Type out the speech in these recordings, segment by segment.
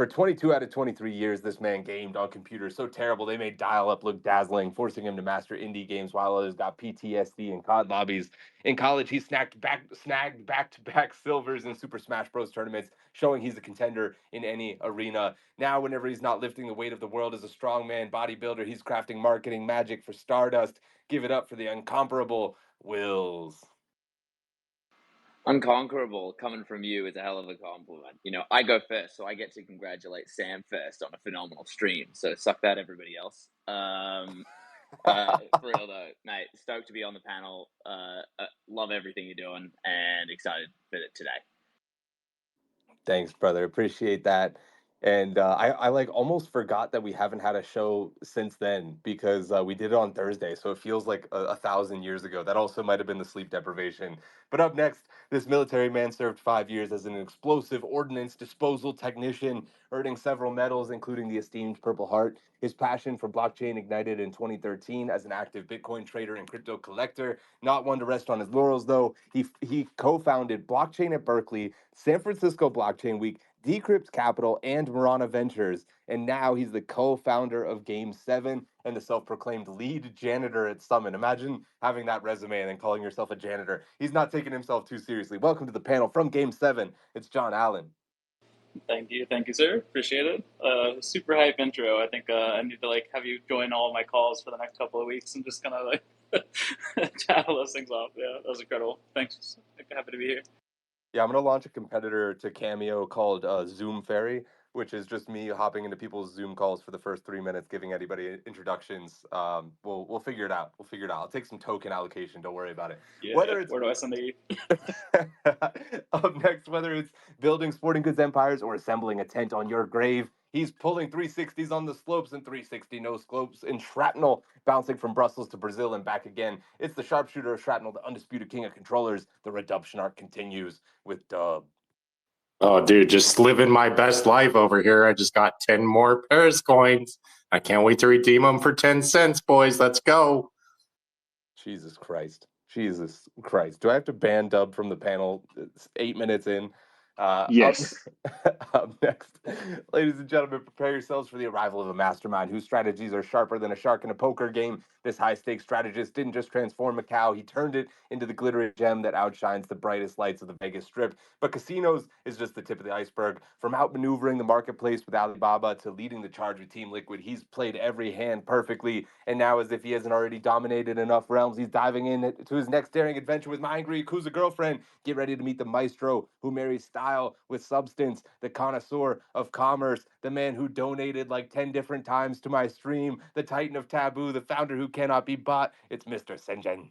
For 22 out of 23 years, this man gamed on computers so terrible they made dial-up look dazzling, forcing him to master indie games while others got PTSD in COD lobbies. In college, he snagged back-to-back silvers in Super Smash Bros. Tournaments, showing he's a contender in any arena. Now, whenever he's not lifting the weight of the world as a strongman bodybuilder, he's crafting marketing magic for Stardust. Give it up for the incomparable Wills. Unconquerable coming from you is a hell of a compliment. I go first, so I get to congratulate Sam first on a phenomenal stream. So suck that, everybody else. For real though, mate, stoked to be on the panel. Love everything you're doing and excited for it today. Thanks, brother. Appreciate that. And I like almost forgot that we haven't had a show since then because we did it on Thursday. So it feels like a thousand years ago. That also might have been the sleep deprivation. But up next, this military man served 5 years as an explosive ordnance disposal technician, earning several medals, including the esteemed Purple Heart. His passion for blockchain ignited in 2013 as an active Bitcoin trader and crypto collector. Not one to rest on his laurels, though. He co-founded Blockchain at Berkeley, San Francisco Blockchain Week, Decrypt Capital, and Marana Ventures. And now he's the co-founder of Game 7 and the self-proclaimed lead janitor at Summit. Imagine having that resume and then calling yourself a janitor. He's not taking himself too seriously. Welcome to the panel from Game 7. It's John Allen. Thank you, sir. Appreciate it. Super hype intro. I think I need to have you join all my calls for the next couple of weeks and just kind of chat all those things off. Yeah, that was incredible. Thanks. Happy to be here. Yeah, I'm gonna launch a competitor to Cameo called Zoom Fairy, which is just me hopping into people's Zoom calls for the first 3 minutes, giving anybody introductions. We'll figure it out. We'll figure it out. I'll take some token allocation. Don't worry about it. Yeah. Whether it's Where do I send the? Up next, whether it's building sporting goods empires or assembling a tent on your grave, he's pulling 360s on the slopes and 360 no slopes in shrapnel, bouncing from Brussels to Brazil and back again. It's the sharpshooter of shrapnel, the undisputed king of controllers. The redemption arc continues with Dub. Oh, dude, just living my best life over here. I just got 10 more Paris coins. I can't wait to redeem them for 10 cents, boys. Let's go. Jesus Christ. Jesus Christ. Do I have to ban Dub from the panel? It's 8 minutes in. Yes. Up next, ladies and gentlemen, prepare yourselves for the arrival of a mastermind whose strategies are sharper than a shark in a poker game. This high-stakes strategist didn't just transform Macau, he turned it into the glittering gem that outshines the brightest lights of the Vegas Strip. But casinos is just the tip of the iceberg. From outmaneuvering the marketplace with Alibaba to leading the charge with Team Liquid, he's played every hand perfectly. And now, as if he hasn't already dominated enough realms, he's diving into his next daring adventure with my angry Yakuza girlfriend. Get ready to meet the maestro who marries style with substance, the connoisseur of commerce, the man who donated like 10 different times to my stream, the titan of taboo, the founder who cannot be bought. It's Mr. Senjen.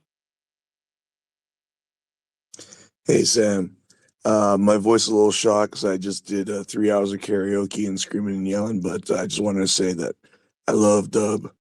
Hey, Sam. My voice is a little shocked because I just did 3 hours of karaoke and screaming and yelling, but I just wanted to say that I love Dub.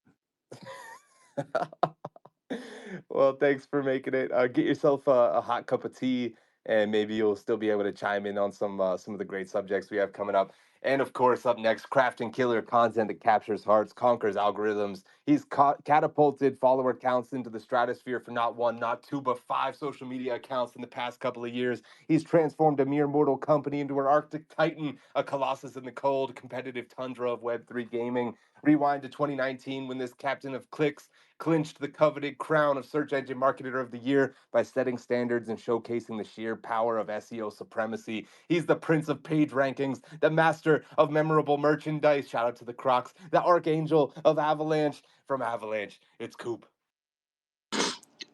Well, thanks for making it. Get yourself a hot cup of tea, and maybe you'll still be able to chime in on some of the great subjects we have coming up. And of course, up next, crafting killer content that captures hearts, conquers algorithms. He's catapulted follower counts into the stratosphere for not one, not two, but 5 social media accounts in the past couple of years. He's transformed a mere mortal company into an Arctic Titan, a colossus in the cold, competitive tundra of Web3 gaming. Rewind to 2019 when this captain of clicks clinched the coveted crown of Search Engine Marketer of the Year by setting standards and showcasing the sheer power of SEO supremacy. He's the prince of page rankings, the master of memorable merchandise. Shout out to the Crocs, the archangel of Avalanche. From Avalanche, it's Coop.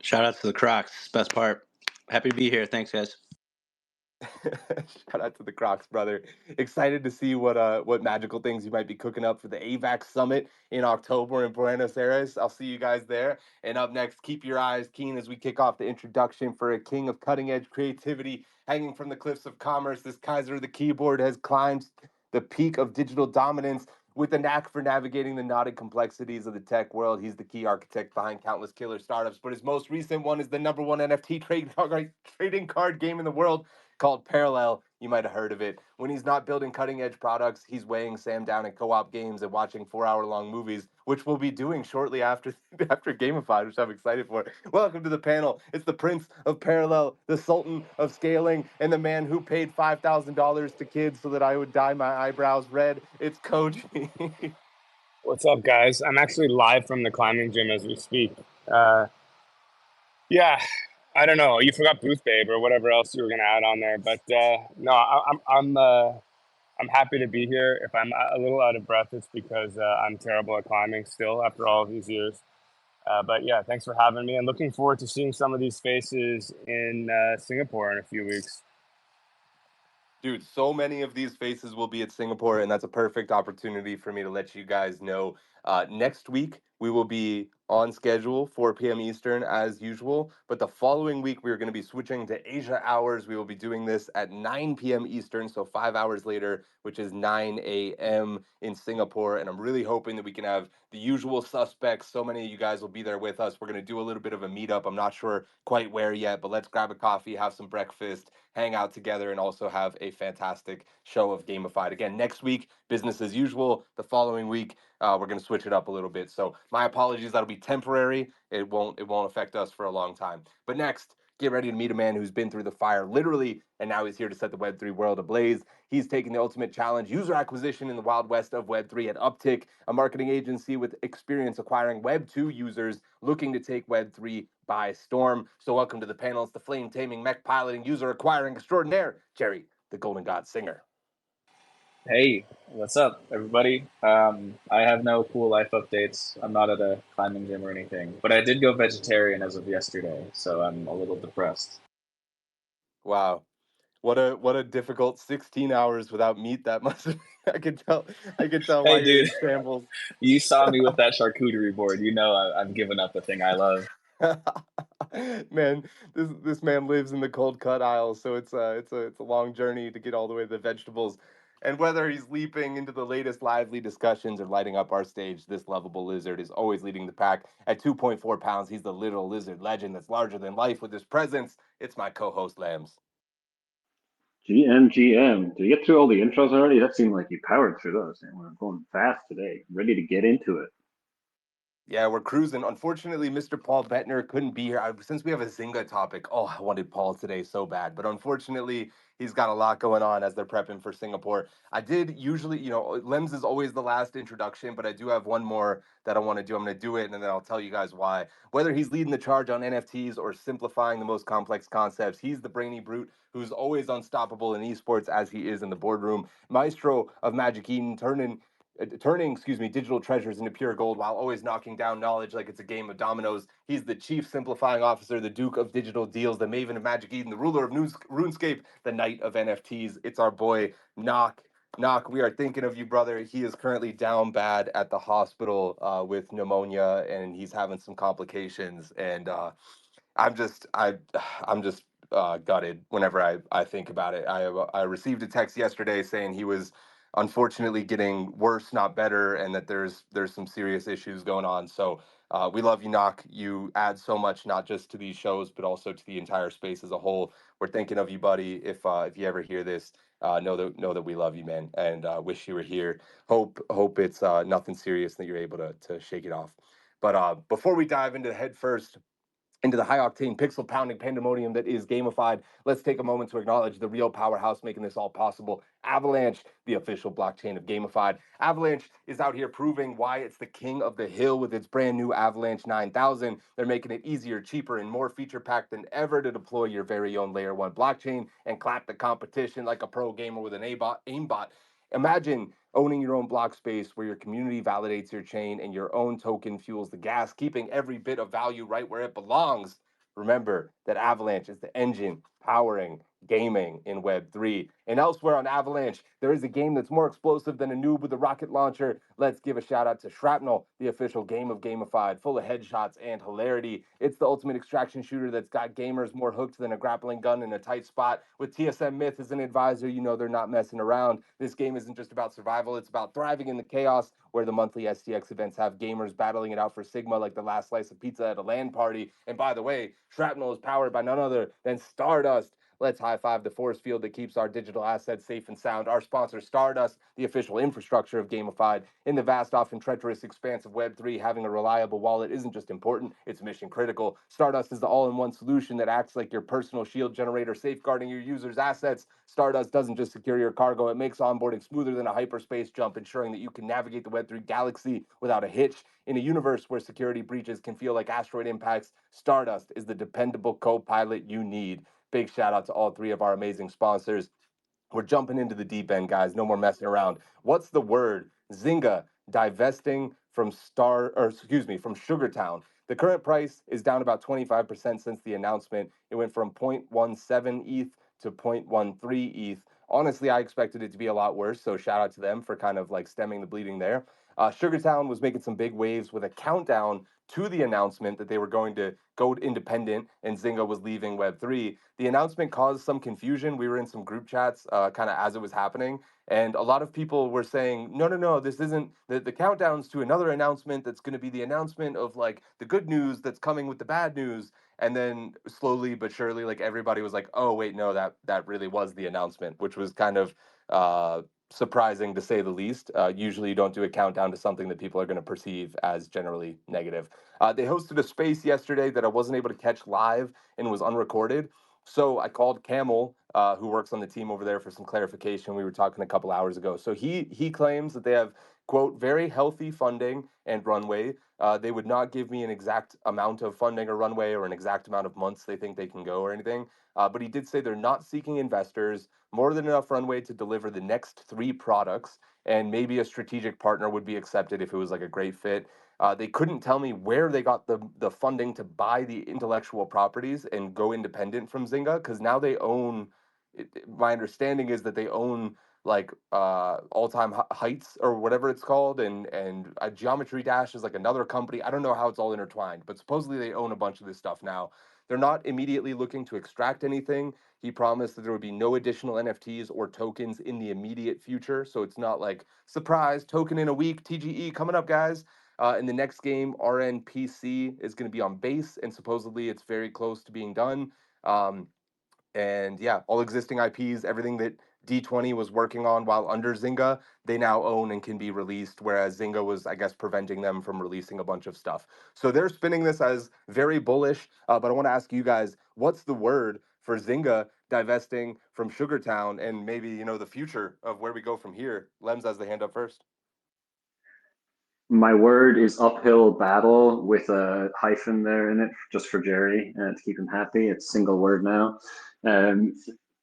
Shout out to the Crocs. Best part. Happy to be here. Thanks, guys. Shout out to the Crocs, brother. Excited to see what magical things you might be cooking up for the AVAX Summit in October in Buenos Aires. I'll see you guys there. And up next, keep your eyes keen as we kick off the introduction for a king of cutting-edge creativity. Hanging from the cliffs of commerce, this Kaiser of the keyboard has climbed the peak of digital dominance. With a knack for navigating the knotted complexities of the tech world, he's the key architect behind countless killer startups. But his most recent one is the #1 NFT trading card game in the world, called Parallel. You might have heard of it. When he's not building cutting edge products, he's weighing Sam down in co-op games and watching 4 hour long movies, which we'll be doing shortly after after Gamified, which I'm excited for. Welcome to the panel. It's the Prince of Parallel, the Sultan of Scaling, and the man who paid $5,000 to kids so that I would dye my eyebrows red. It's Koji. What's up, guys? I'm actually live from the climbing gym as we speak. Yeah, I don't know. You forgot Booth Babe or whatever else you were gonna add on there, but no, I'm happy to be here. If I'm a little out of breath, it's because I'm terrible at climbing still after all of these years. But yeah, thanks for having me, and looking forward to seeing some of these faces in Singapore in a few weeks. Dude, so many of these faces will be at Singapore, and that's a perfect opportunity for me to let you guys know. Next week, we will be on schedule, 4 p.m. Eastern, as usual. But the following week, we're going to be switching to Asia hours. We will be doing this at 9 p.m. Eastern, so 5 hours later, which is 9 a.m. in Singapore. And I'm really hoping that we can have the usual suspects. So many of you guys will be there with us. We're going to do a little bit of a meetup. I'm not sure quite where yet, but let's grab a coffee, have some breakfast, hang out together, and also have a fantastic show of Gamified. Again, next week, business as usual. The following week, we're going to switch it up a little bit. So my apologies. That'll be temporary. It won't affect us for a long time. But next, get ready to meet a man who's been through the fire, literally, and now he's here to set the Web3 world ablaze. He's taking the ultimate challenge, user acquisition in the wild west of Web3 at Uptick, a marketing agency with experience acquiring Web2 users looking to take Web3 by storm. So welcome to the panel. It's the flame taming, mech piloting, user acquiring extraordinaire, Jerry, the Golden God Singer. Hey, what's up, everybody? I have no cool life updates. I'm not at a climbing gym or anything, but I did go vegetarian as of yesterday, so I'm a little depressed. Wow. What a difficult 16 hours without meat that must have I could tell why Hey, you're dude, in shambles. you saw me with that charcuterie board. You know I've given up a thing I love. Man, this man lives in the cold cut aisle, so it's a long journey to get all the way to the vegetables. And whether he's leaping into the latest lively discussions or lighting up our stage, this lovable lizard is always leading the pack. At 2.4 pounds, he's the little lizard legend that's larger than life with his presence. It's my co-host Lambs. GM. Did you get through all the intros already? That seemed like you powered through those. And we're going fast today. Ready to get into it. Yeah, we're cruising. Unfortunately, Mr. Paul Bettner couldn't be here. Since we have a Zynga topic, oh, I wanted Paul today so bad. But unfortunately, he's got a lot going on as they're prepping for Singapore. I did usually, Lems is always the last introduction, but I do have one more that I want to do. I'm going to do it, and then I'll tell you guys why. Whether he's leading the charge on NFTs or simplifying the most complex concepts, he's the brainy brute who's always unstoppable in esports as he is in the boardroom. Maestro of Magic Eden, turning digital treasures into pure gold while always knocking down knowledge like it's a game of dominoes. He's the chief simplifying officer, the duke of digital deals, the maven of Magic Eden, the ruler of RuneScape, the knight of NFTs. It's our boy Knock. Knock, we are thinking of you, brother. He is currently down bad at the hospital with pneumonia, and he's having some complications. And I'm just I'm just gutted whenever I think about it. I received a text yesterday saying he was unfortunately getting worse, not better, and that there's some serious issues going on. So we love you, Knock. You add so much, not just to these shows, but also to the entire space as a whole. We're thinking of you, buddy. If you ever hear this, know that we love you, man, and wish you were here. Hope it's nothing serious, and that you're able to shake it off. But before we dive into the head first into the high octane pixel pounding pandemonium that is gamified, let's take a moment to acknowledge the real powerhouse making this all possible, Avalanche, the official blockchain of gamified. Avalanche is out here proving why it's the king of the hill with its brand new Avalanche 9000. They're making it easier, cheaper, and more feature packed than ever to deploy your very own layer 1 blockchain and clap the competition like a pro gamer with an aimbot. Imagine owning your own block space where your community validates your chain and your own token fuels the gas, keeping every bit of value right where it belongs. Remember that Avalanche is the engine powering gaming in Web3. And elsewhere on Avalanche, there is a game that's more explosive than a noob with a rocket launcher. Let's give a shout out to Shrapnel, the official game of gamified, full of headshots and hilarity. It's the ultimate extraction shooter that's got gamers more hooked than a grappling gun in a tight spot. With TSM Myth as an advisor, you know they're not messing around. This game isn't just about survival, it's about thriving in the chaos, where the monthly STX events have gamers battling it out for Sigma like the last slice of pizza at a LAN party. And by the way, Shrapnel is powered by none other than Stardust, Let's high five the force field that keeps our digital assets safe and sound. Our sponsor, Stardust, the official infrastructure of Gamified. In the vast, often treacherous expanse of Web3, having a reliable wallet isn't just important, it's mission critical. Stardust is the all-in-one solution that acts like your personal shield generator, safeguarding your users' assets. Stardust doesn't just secure your cargo, it makes onboarding smoother than a hyperspace jump, ensuring that you can navigate the Web3 galaxy without a hitch. In a universe where security breaches can feel like asteroid impacts, Stardust is the dependable co-pilot you need. Big shout out to all three of our amazing sponsors. We're jumping into the deep end, guys. No more messing around. What's the word? Zynga divesting from from Sugartown. The current price is down about 25% since the announcement. It went from 0.17 ETH to 0.13 ETH. Honestly, I expected it to be a lot worse, so shout out to them for kind of like stemming the bleeding there. Sugartown was making some big waves with a countdown to the announcement that they were going to go independent and Zynga was leaving Web3. The announcement caused some confusion. We were in some group chats kind of as it was happening. And a lot of people were saying, no, no, no, this isn't the countdowns to another announcement that's going to be the announcement of like the good news that's coming with the bad news. And then slowly but surely, like everybody was like, oh, wait, no, that really was the announcement, which was kind of surprising to say the least. Usually you don't do a countdown to something that people are going to perceive as generally negative. They hosted a space yesterday that I wasn't able to catch live and was unrecorded. So I called Camel, who works on the team over there, for some clarification. We were talking a couple hours ago. So he claims that they have, quote, very healthy funding and runway. They would not give me an exact amount of funding or runway or an exact amount of months they think they can go or anything. But he did say they're not seeking investors, more than enough runway to deliver the next 3 products, and maybe a strategic partner would be accepted if it was like a great fit. They couldn't tell me where they got the funding to buy the intellectual properties and go independent from Zynga, because now they own. My understanding is that they own like all time heights or whatever it's called, and Geometry Dash is like another company. I don't know how it's all intertwined, but supposedly they own a bunch of this stuff now. They're not immediately looking to extract anything. He promised that there would be no additional NFTs or tokens in the immediate future. So it's not like, surprise, token in a week, TGE coming up, guys. In the next game, RNPC is going to be on base, and supposedly it's very close to being done. Um, and yeah, all existing IPs, everything that D20 was working on while under Zynga, they now own and can be released, whereas Zynga was, I guess, preventing them from releasing a bunch of stuff. So they're spinning this as very bullish. But I want to ask you guys, what's the word for Zynga divesting from Sugartown and maybe, the future of where we go from here? Lems has the hand up first. My word is uphill battle with a hyphen there in it just for Jerry to keep him happy. It's single word now. Um,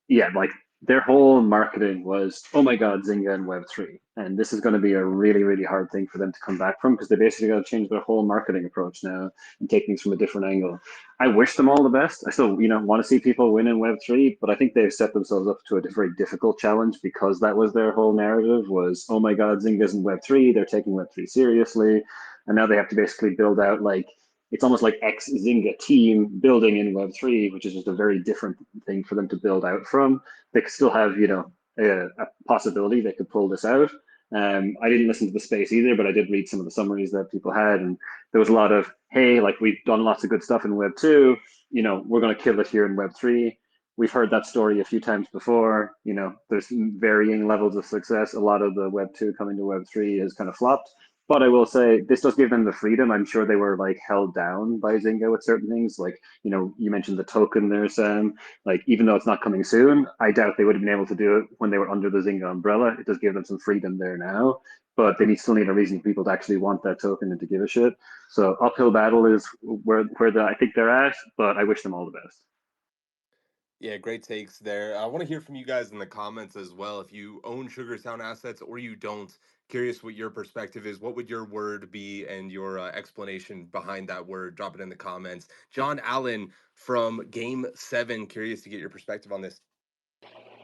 yeah, like their whole marketing was, oh my God, Zynga and Web3. And this is going to be a really, really hard thing for them to come back from because they basically got to change their whole marketing approach now and take things from a different angle. I wish them all the best. I still, want to see people win in Web3, but I think they've set themselves up to a very difficult challenge because that was their whole narrative was, oh my God, Zynga's in Web3. They're taking Web3 seriously. And now they have to basically build out like, it's almost like ex Zynga team building in Web3, which is just a very different thing for them to build out from. They could still have, a possibility they could pull this out. I didn't listen to the space either, but I did read some of the summaries that people had, and there was a lot of, hey, like we've done lots of good stuff in Web 2, we're going to kill it here in Web 3. We've heard that story a few times before. There's varying levels of success. A lot of the Web 2 coming to Web 3 has kind of flopped. But I will say this does give them the freedom. I'm sure they were like held down by Zynga with certain things. Like, you mentioned the token there, Sam. Like, even though it's not coming soon, I doubt they would have been able to do it when they were under the Zynga umbrella. It does give them some freedom there now, but they still need a reason for people to actually want that token and to give a shit. So uphill battle is where I think they're at, but I wish them all the best. Yeah, great takes there. I want to hear from you guys in the comments as well. If you own Sugartown assets or you don't, curious what your perspective is. What would your word be and your explanation behind that word? Drop it in the comments. John Allen from Game 7, curious to get your perspective on this.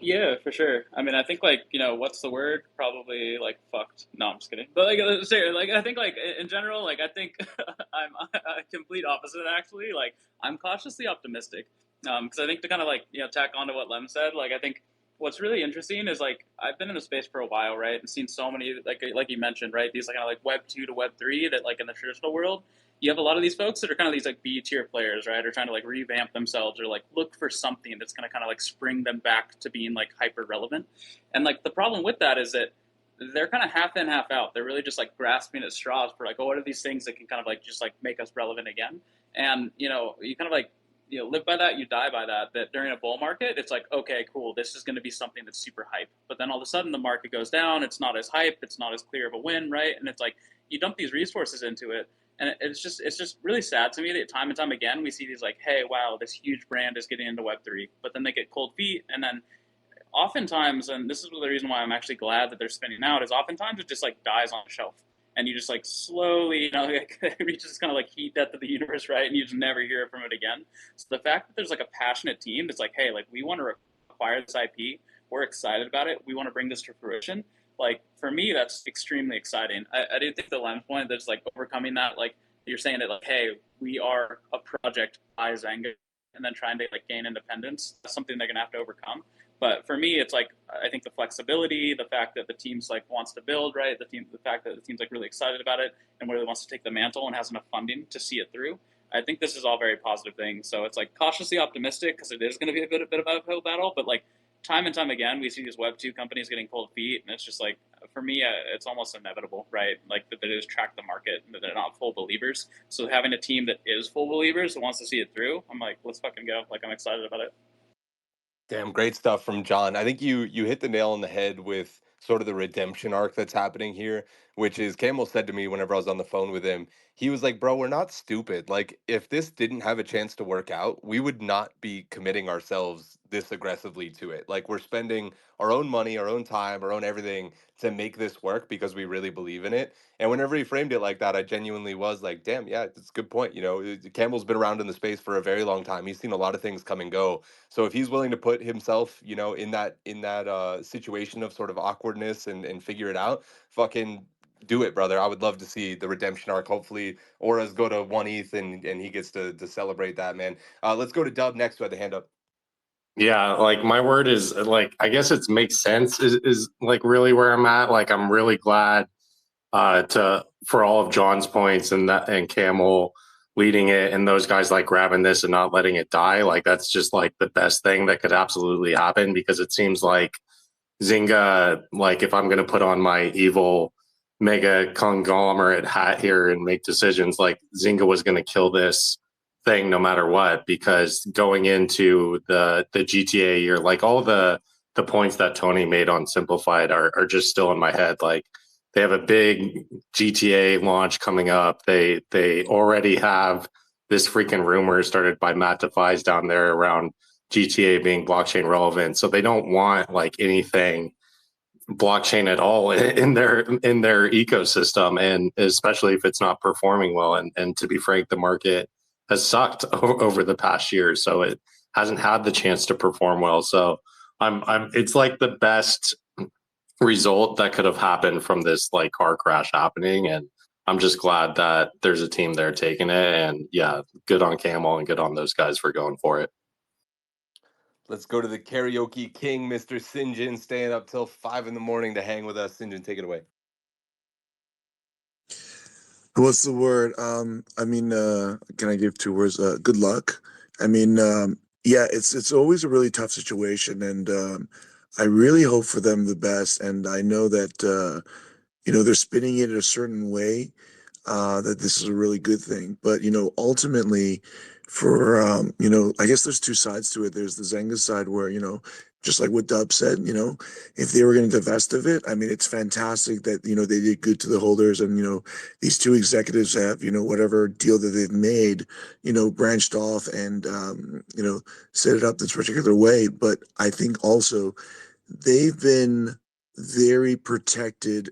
Yeah, for sure. I mean, I think like what's the word? Probably like fucked. No, I'm just kidding. But like, seriously, like I think like in general, like I think I'm a complete opposite actually. Like I'm cautiously optimistic because I think to kind of like tack onto what Lem said. Like I think what's really interesting is like I've been in the space for a while, right, and seen so many like you mentioned, right, these like kind of like Web 2 to Web 3 that like in the traditional world, you have a lot of these folks that are kind of these like B tier players, right, or trying to like revamp themselves or like look for something that's going to kind of like spring them back to being like hyper relevant. And like the problem with that is that they're kind of half in, half out. They're really just like grasping at straws for like, oh, what are these things that can kind of like just like make us relevant again? And you know, you kind of like live by that, you die by that. That during a bull market, it's like, okay, cool, this is going to be something that's super hype. But then all of a sudden, the market goes down. It's not as hype. It's not as clear of a win, right? And it's like you dump these resources into it, and it's just really sad to me that time and time again we see these like, hey, wow, this huge brand is getting into Web3, but then they get cold feet, and then oftentimes, and this is the reason why I'm actually glad that they're spinning out, is oftentimes it just like dies on the shelf. And you just like slowly, like, it reaches kind of like heat death of the universe, right? And you just never hear from it again. So the fact that there's like a passionate team that's like, hey, like we want to acquire this IP, we're excited about it, we want to bring this to fruition. Like for me, that's extremely exciting. I do think the lens point that's like overcoming that, like you're saying that like, hey, we are a project by Zynga, and then trying to like gain independence. That's something they're gonna have to overcome. But for me, it's like I think the flexibility, the fact that the team's like wants to build, right? The fact that the team's like really excited about it and really wants to take the mantle and has enough funding to see it through. I think this is all very positive things. So it's like cautiously optimistic because it is going to be a bit of an uphill battle. But like time and time again, we see these Web2 companies getting cold feet, and it's just like for me, it's almost inevitable, right? Like that they just track the market, that they're not full believers. So having a team that is full believers that wants to see it through, I'm like, let's fucking go. Like I'm excited about it. Damn, great stuff from John. I think you hit the nail on the head with sort of the redemption arc that's happening here, which is Camel said to me whenever I was on the phone with him, he was like, "Bro, we're not stupid. Like if this didn't have a chance to work out, we would not be committing ourselves this aggressively to it. Like we're spending our own money, our own time, our own everything to make this work because we really believe in it." And whenever he framed it like that, I genuinely was like, "Damn, yeah, it's a good point." Camel's been around in the space for a very long time. He's seen a lot of things come and go, so if he's willing to put himself, in that situation of sort of awkwardness and figure it out, fucking do it, brother. I would love to see the redemption arc. Hopefully, Auras go to 1 ETH and he gets to celebrate that, man. Let's go to Dub next, who had the hand up. Yeah, like my word is like I guess it makes sense is like really where I'm at. Like I'm really glad to for all of John's points and Camel leading it and those guys like grabbing this and not letting it die. Like that's just like the best thing that could absolutely happen because it seems like Zynga, like if I'm going to put on my evil mega conglomerate hat here and make decisions, like Zynga was going to kill this thing no matter what, because going into the GTA year, like all the points that Tony made on Simplified are just still in my head. Like they have a big GTA launch coming up. They already have this freaking rumor started by Matt DeFies down there around GTA being blockchain relevant. So they don't want like anything blockchain at all in their ecosystem, and especially if it's not performing well. And to be frank, the market has sucked over the past year, so it hasn't had the chance to perform well. So I'm it's like the best result that could have happened from this like car crash happening, and I'm just glad that there's a team there taking it. And yeah, good on Camel and good on those guys for going for it. Let's go to the karaoke king, Mr. Sinjin, staying up till 5 in the morning to hang with us. Sinjin, take it away. What's the word? Can I give 2 words? Good luck. I mean, yeah, it's always a really tough situation, and I really hope for them the best. And I know that they're spinning it in a certain way, that this is a really good thing. But ultimately, for I guess there's 2 sides to it. There's the Zynga side where just like what Dub said, if they were going to divest of it, I mean, it's fantastic that they did good to the holders, and these 2 executives have whatever deal that they've made, branched off and set it up this particular way. But I think also they've been very protected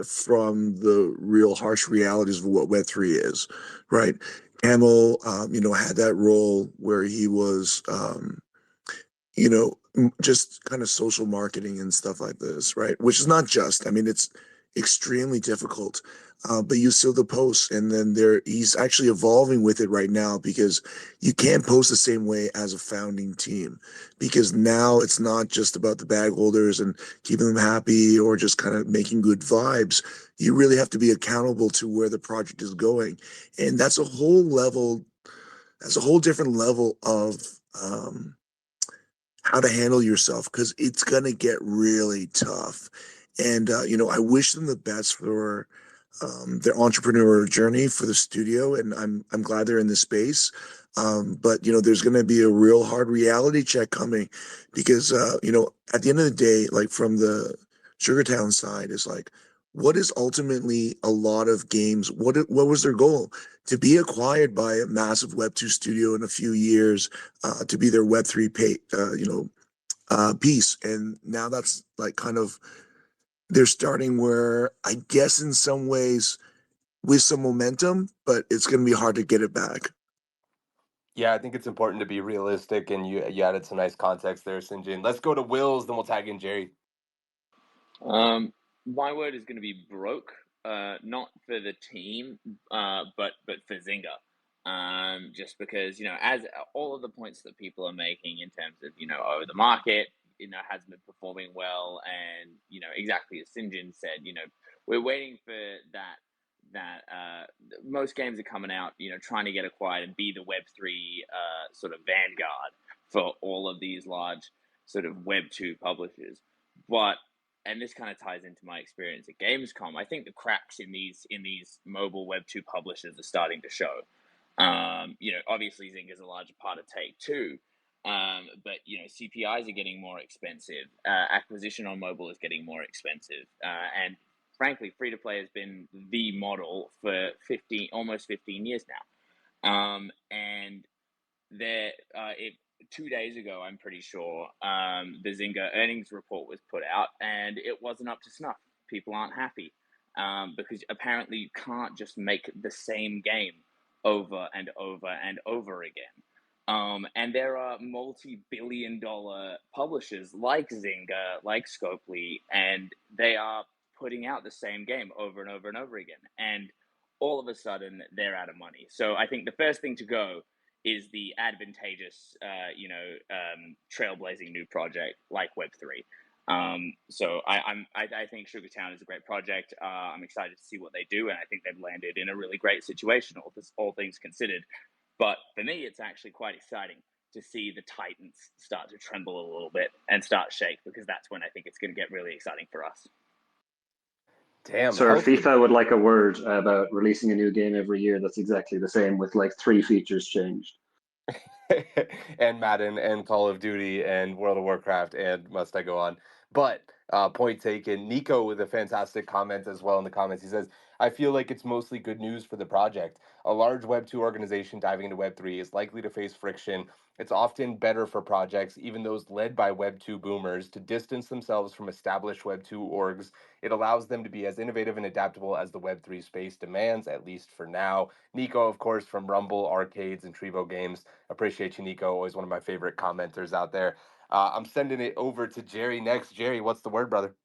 from the real harsh realities of what Web3 is, right? Camel, had that role where he was, just kind of social marketing and stuff like this, right? Which is not just, I mean, it's extremely difficult. but you still the posts, and then he's actually evolving with it right now, because you can't post the same way as a founding team, because now it's not just about the bag holders and keeping them happy or just kind of making good vibes. You really have to be accountable to where the project is going, and that's a whole level. That's a whole different level of how to handle yourself, because it's gonna get really tough. And I wish them the best for their entrepreneurial journey for the studio, and I'm glad they're in this space. But there's gonna be a real hard reality check coming, because at the end of the day, like from the Sugartown side, is like, what is ultimately a lot of games? What was their goal? To be acquired by a massive Web 2 studio in a few years, to be their Web 3 piece. And now that's like kind of, they're starting where, I guess in some ways with some momentum, but it's going to be hard to get it back. Yeah, I think it's important to be realistic, and you added some nice context there, Sinjin. Let's go to Will's, then we'll tag in Jerry. My word is going to be broke. Not for the team, but for Zynga. Just because as all of the points that people are making in terms of oh, the market hasn't been performing well, and exactly as Sinjin said, we're waiting for that most games are coming out trying to get acquired and be the Web3 sort of vanguard for all of these large sort of Web2 publishers. But and this kind of ties into my experience at Gamescom, I think the cracks in these mobile Web2 publishers are starting to show. Obviously Zynga is a larger part of Take-Two, but CPIs are getting more expensive. Acquisition on mobile is getting more expensive, and frankly, free to play has been the model for almost 15 years now. And there, 2 days ago, I'm pretty sure, the Zynga earnings report was put out, and it wasn't up to snuff. People aren't happy, because apparently you can't just make the same game over and over and over again. And there are multi-billion-dollar publishers like Zynga, like Scopely, and they are putting out the same game over and over and over again. And all of a sudden, they're out of money. So I think the first thing to go is the advantageous, trailblazing new project like Web3. So I think Sugartown is a great project. I'm excited to see what they do, and I think they've landed in a really great situation, all things considered. But for me, it's actually quite exciting to see the Titans start to tremble a little bit and start shake, because that's when I think it's going to get really exciting for us. Damn. Sir, FIFA would like a word about releasing a new game every year that's exactly the same with like 3 features changed. And Madden and Call of Duty and World of Warcraft, and must I go on? But point taken. Nico with a fantastic comment as well in the comments. He says, I feel like it's mostly good news for the project. A large Web2 organization diving into Web3 is likely to face friction. It's often better for projects, even those led by Web2 boomers, to distance themselves from established Web2 orgs. It allows them to be as innovative and adaptable as the Web3 space demands, at least for now. Nico, of course, from Rumble, Arcades, and Trevo Games. Appreciate you, Nico. Always one of my favorite commenters out there. I'm sending it over to Jerry next. Jerry, what's the word, brother?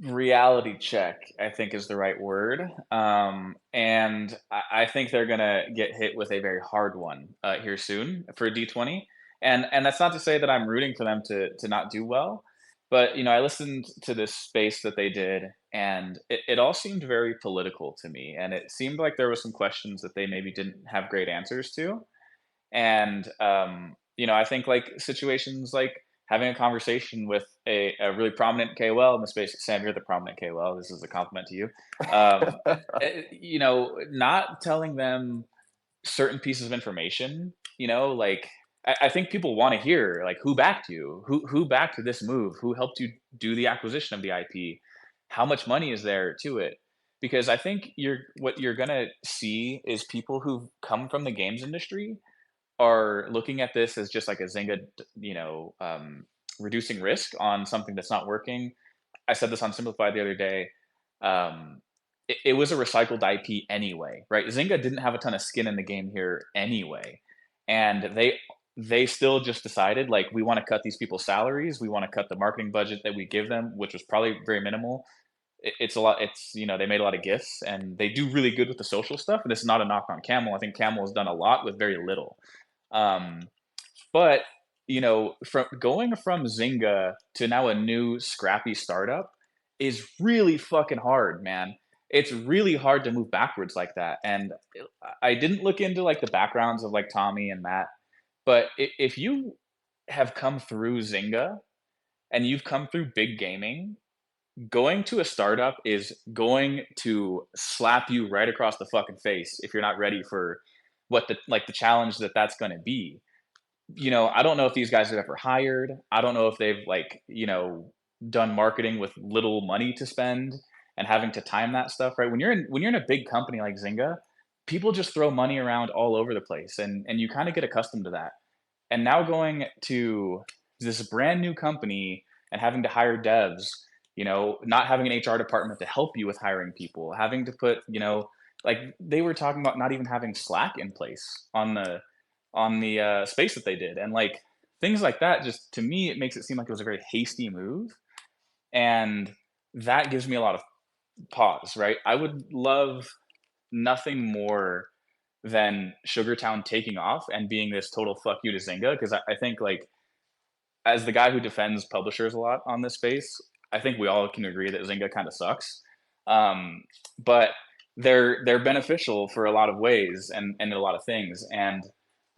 Reality check, I think, is the right word. And I think they're going to get hit with a very hard one here soon for D20. And that's not to say that I'm rooting for them to not do well. But, I listened to this space that they did, and it all seemed very political to me. And it seemed like there were some questions that they maybe didn't have great answers to. And, I think like situations like having a conversation with a really prominent KOL in the space. Sam, you're the prominent KOL. This is a compliment to you. Not telling them certain pieces of information, like I think people want to hear like who backed you, who backed this move, who helped you do the acquisition of the IP, how much money is there to it. Because I think what you're gonna see is people who've come from the games industry are looking at this as just like a Zynga, reducing risk on something that's not working. I said this on Simplified the other day. It was a recycled IP anyway, right? Zynga didn't have a ton of skin in the game here anyway, and they still just decided like we want to cut these people's salaries, we want to cut the marketing budget that we give them, which was probably very minimal. it's a lot. It's they made a lot of gifts, and they do really good with the social stuff. And this is not a knock on Camel. I think Camel has done a lot with very little. Um, but from going from Zynga to now a new scrappy startup is really fucking hard, man. It's really hard to move backwards like that. And I didn't look into like the backgrounds of like Tommy and Matt, but if you have come through Zynga and you've come through big gaming, going to a startup is going to slap you right across the fucking face if you're not ready for what the challenge that's going to be. I don't know if these guys have ever hired. I don't know if they've done marketing with little money to spend and having to time that stuff, right? When you're in a big company like Zynga, people just throw money around all over the place, and you kind of get accustomed to that. And now going to this brand new company and having to hire devs, not having an HR department to help you with hiring people, having to put, like they were talking about not even having Slack in place on the space that they did, and like things like that. Just to me, it makes it seem like it was a very hasty move, and that gives me a lot of pause. Right? I would love nothing more than Sugartown taking off and being this total fuck you to Zynga, because I think like as the guy who defends publishers a lot on this space, I think we all can agree that Zynga kind of sucks. But they're beneficial for a lot of ways and a lot of things. And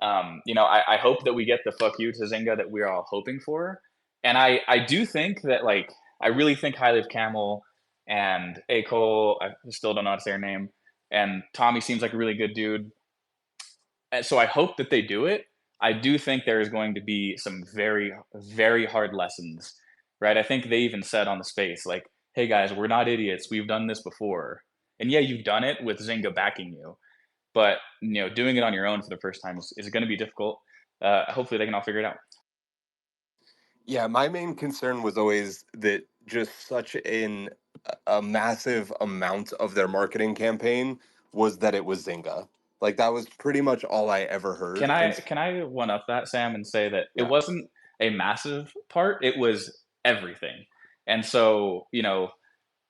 I hope that we get the fuck you to Zynga that we're all hoping for. And I do think that like I really think highly of Camel and A. Cole. I still don't know how to say her name. And Tommy seems like a really good dude. And so I hope that they do it. I do think there is going to be some very, very hard lessons, right? I think they even said on the space, like, hey guys, we're not idiots. We've done this before. And yeah, you've done it with Zynga backing you. But, doing it on your own for the first time is going to be difficult. Hopefully they can all figure it out. Yeah, my main concern was always that just such a massive amount of their marketing campaign was that it was Zynga. Like that was pretty much all I ever heard. Can I one up that, Sam, and say that it wasn't a massive part, it was everything. And so,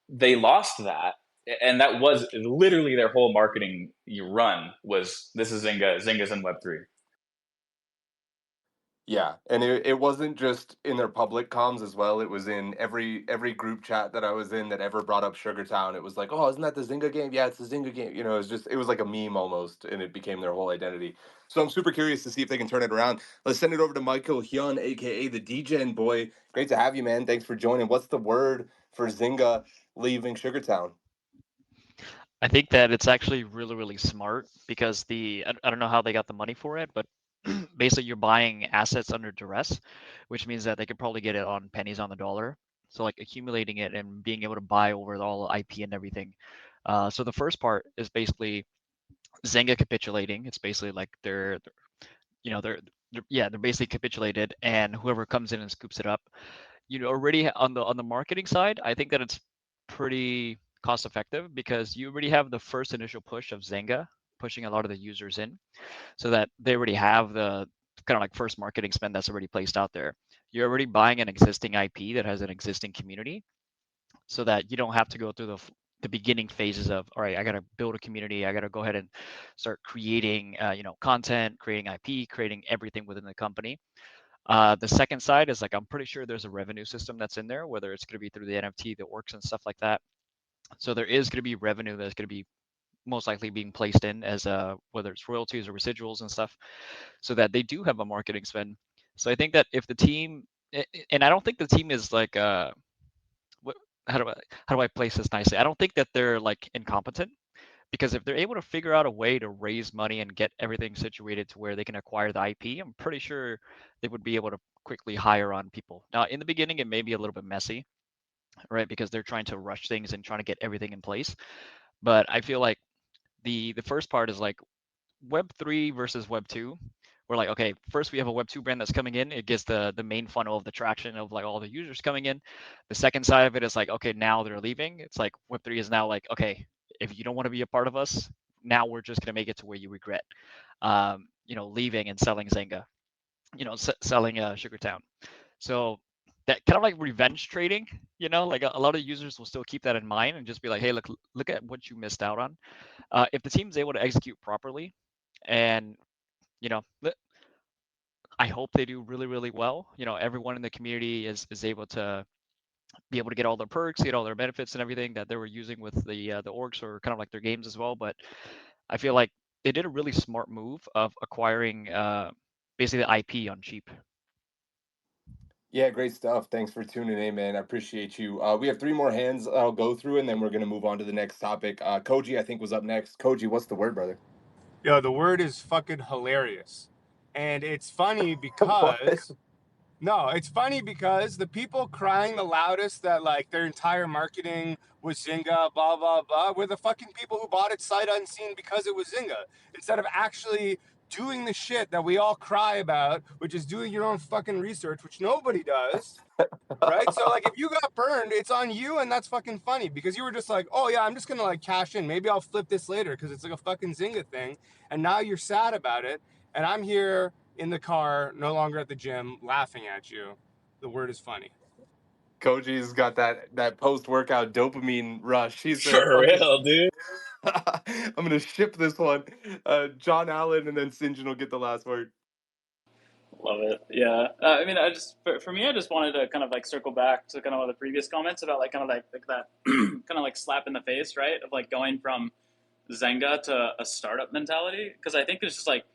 they lost that, and that was literally their whole marketing run was this is Zynga's in Web3. Yeah, and it wasn't just in their public comms as well. It was in every group chat that I was in that ever brought up Sugartown. It was like, oh, isn't that the Zynga game? Yeah, it's the Zynga game. It was like a meme almost, and it became their whole identity. So I'm super curious to see if they can turn it around. Let's send it over to Michael Hyun, aka the DGen boy. Great to have you, man. Thanks for joining. What's the word for Zynga leaving Sugartown? I think that it's actually really, really smart because I don't know how they got the money for it, but basically you're buying assets under duress, which means that they could probably get it on pennies on the dollar. So like accumulating it and being able to buy over all IP and everything. So the first part is basically Zynga capitulating. It's basically like they're basically capitulated, and whoever comes in and scoops it up. Already on the marketing side, I think that it's pretty cost effective because you already have the first initial push of Zynga pushing a lot of the users in, so that they already have the kind of like first marketing spend that's already placed out there. You're already buying an existing IP that has an existing community, so that you don't have to go through the beginning phases of, all right, I got to build a community, I got to go ahead and start creating content, creating IP, creating everything within the company. The second side is like, I'm pretty sure there's a revenue system that's in there, whether it's going to be through the NFT, the orcs and stuff like that. So there is going to be revenue that's going to be most likely being placed in as whether it's royalties or residuals and stuff, so that they do have a marketing spend. So I think that if the team, and I don't think the team is like, how do I place this nicely? I don't think that they're like incompetent, because if they're able to figure out a way to raise money and get everything situated to where they can acquire the IP, I'm pretty sure they would be able to quickly hire on people. Now, in the beginning, it may be a little bit messy, right? Because they're trying to rush things and trying to get everything in place. But I feel like the first part is like Web3 versus Web2. We're like, okay, first we have a Web2 brand that's coming in. It gets the main funnel of the traction of like all the users coming in. The second side of it is like, okay, now they're leaving. It's like Web3 is now like, okay, if you don't want to be a part of us, now we're just gonna make it to where you regret, leaving and selling Zynga, selling Sugartown. So that kind of like revenge trading, like a lot of users will still keep that in mind and just be like, hey, look at what you missed out on. If the team's able to execute properly, and I hope they do really, really well. Everyone in the community is able to be able to get all their perks, get all their benefits and everything that they were using with the orgs or kind of like their games as well. But I feel like they did a really smart move of acquiring basically the IP on cheap. Yeah, great stuff. Thanks for tuning in, man. I appreciate you. We have three more hands I'll go through, and then we're gonna move on to the next topic. Koji, I think, was up next. Koji, what's the word, brother? Yo, the word is fucking hilarious. And it's funny What? because no, it's funny because the people crying the loudest that like their entire marketing was Zynga, blah blah blah, were the fucking people who bought it sight unseen because it was Zynga. Instead of actually doing the shit that we all cry about, which is doing your own fucking research, which nobody does. Right? So like if you got burned, it's on you, and that's fucking funny because you were just like, oh yeah, I'm just gonna like cash in. Maybe I'll flip this later because it's like a fucking Zynga thing. And now you're sad about it. And I'm here in the car, no longer at the gym, laughing at you. The word is funny. Koji's got that post workout dopamine rush. He said, For "Fucking, real, dude. I'm gonna ship this one." John Allen, and then Sinjin will get the last word. Love it. Yeah. I mean, I just for me, I just wanted to kind of like circle back to kind of one of the previous comments about like kind of like that kind of like slap in the face, right? Of like going from Zynga to a startup mentality, because I think it's just like,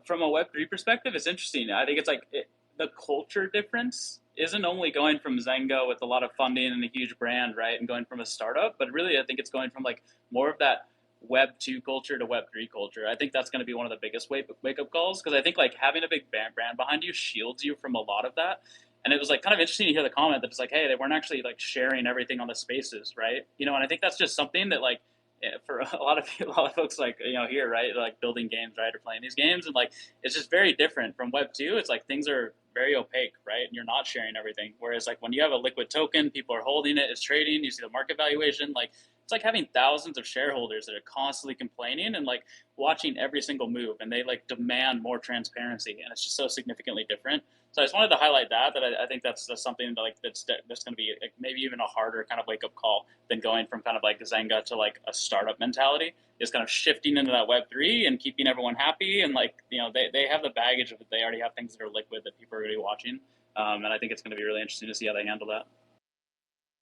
from a Web3 perspective, it's interesting. I think it's like the culture difference isn't only going from Zynga with a lot of funding and a huge brand, right, and going from a startup, but really I think it's going from like more of that Web 2 culture to Web 3 culture. I think that's going to be one of the biggest wake up calls, because I think like having a big brand behind you shields you from a lot of that. And it was like kind of interesting to hear the comment that it's like, hey, they weren't actually like sharing everything on the spaces, right? And I think that's just something that like, for a lot of folks like here, right, like building games, right, or playing these games, and like it's just very different from Web 2. It's like things are very opaque, right, and you're not sharing everything. Whereas like when you have a liquid token, people are holding it, it's trading, you see the market valuation, like it's like having thousands of shareholders that are constantly complaining and like watching every single move, and they like demand more transparency, and it's just so significantly different. So I just wanted to highlight that I think that's something that, like that's going to be like maybe even a harder kind of wake up call than going from kind of like Zynga to like a startup mentality, is kind of shifting into that Web3 and keeping everyone happy. And like, they have the baggage of it. They already have things that are liquid that people are already watching. And I think it's going to be really interesting to see how they handle that.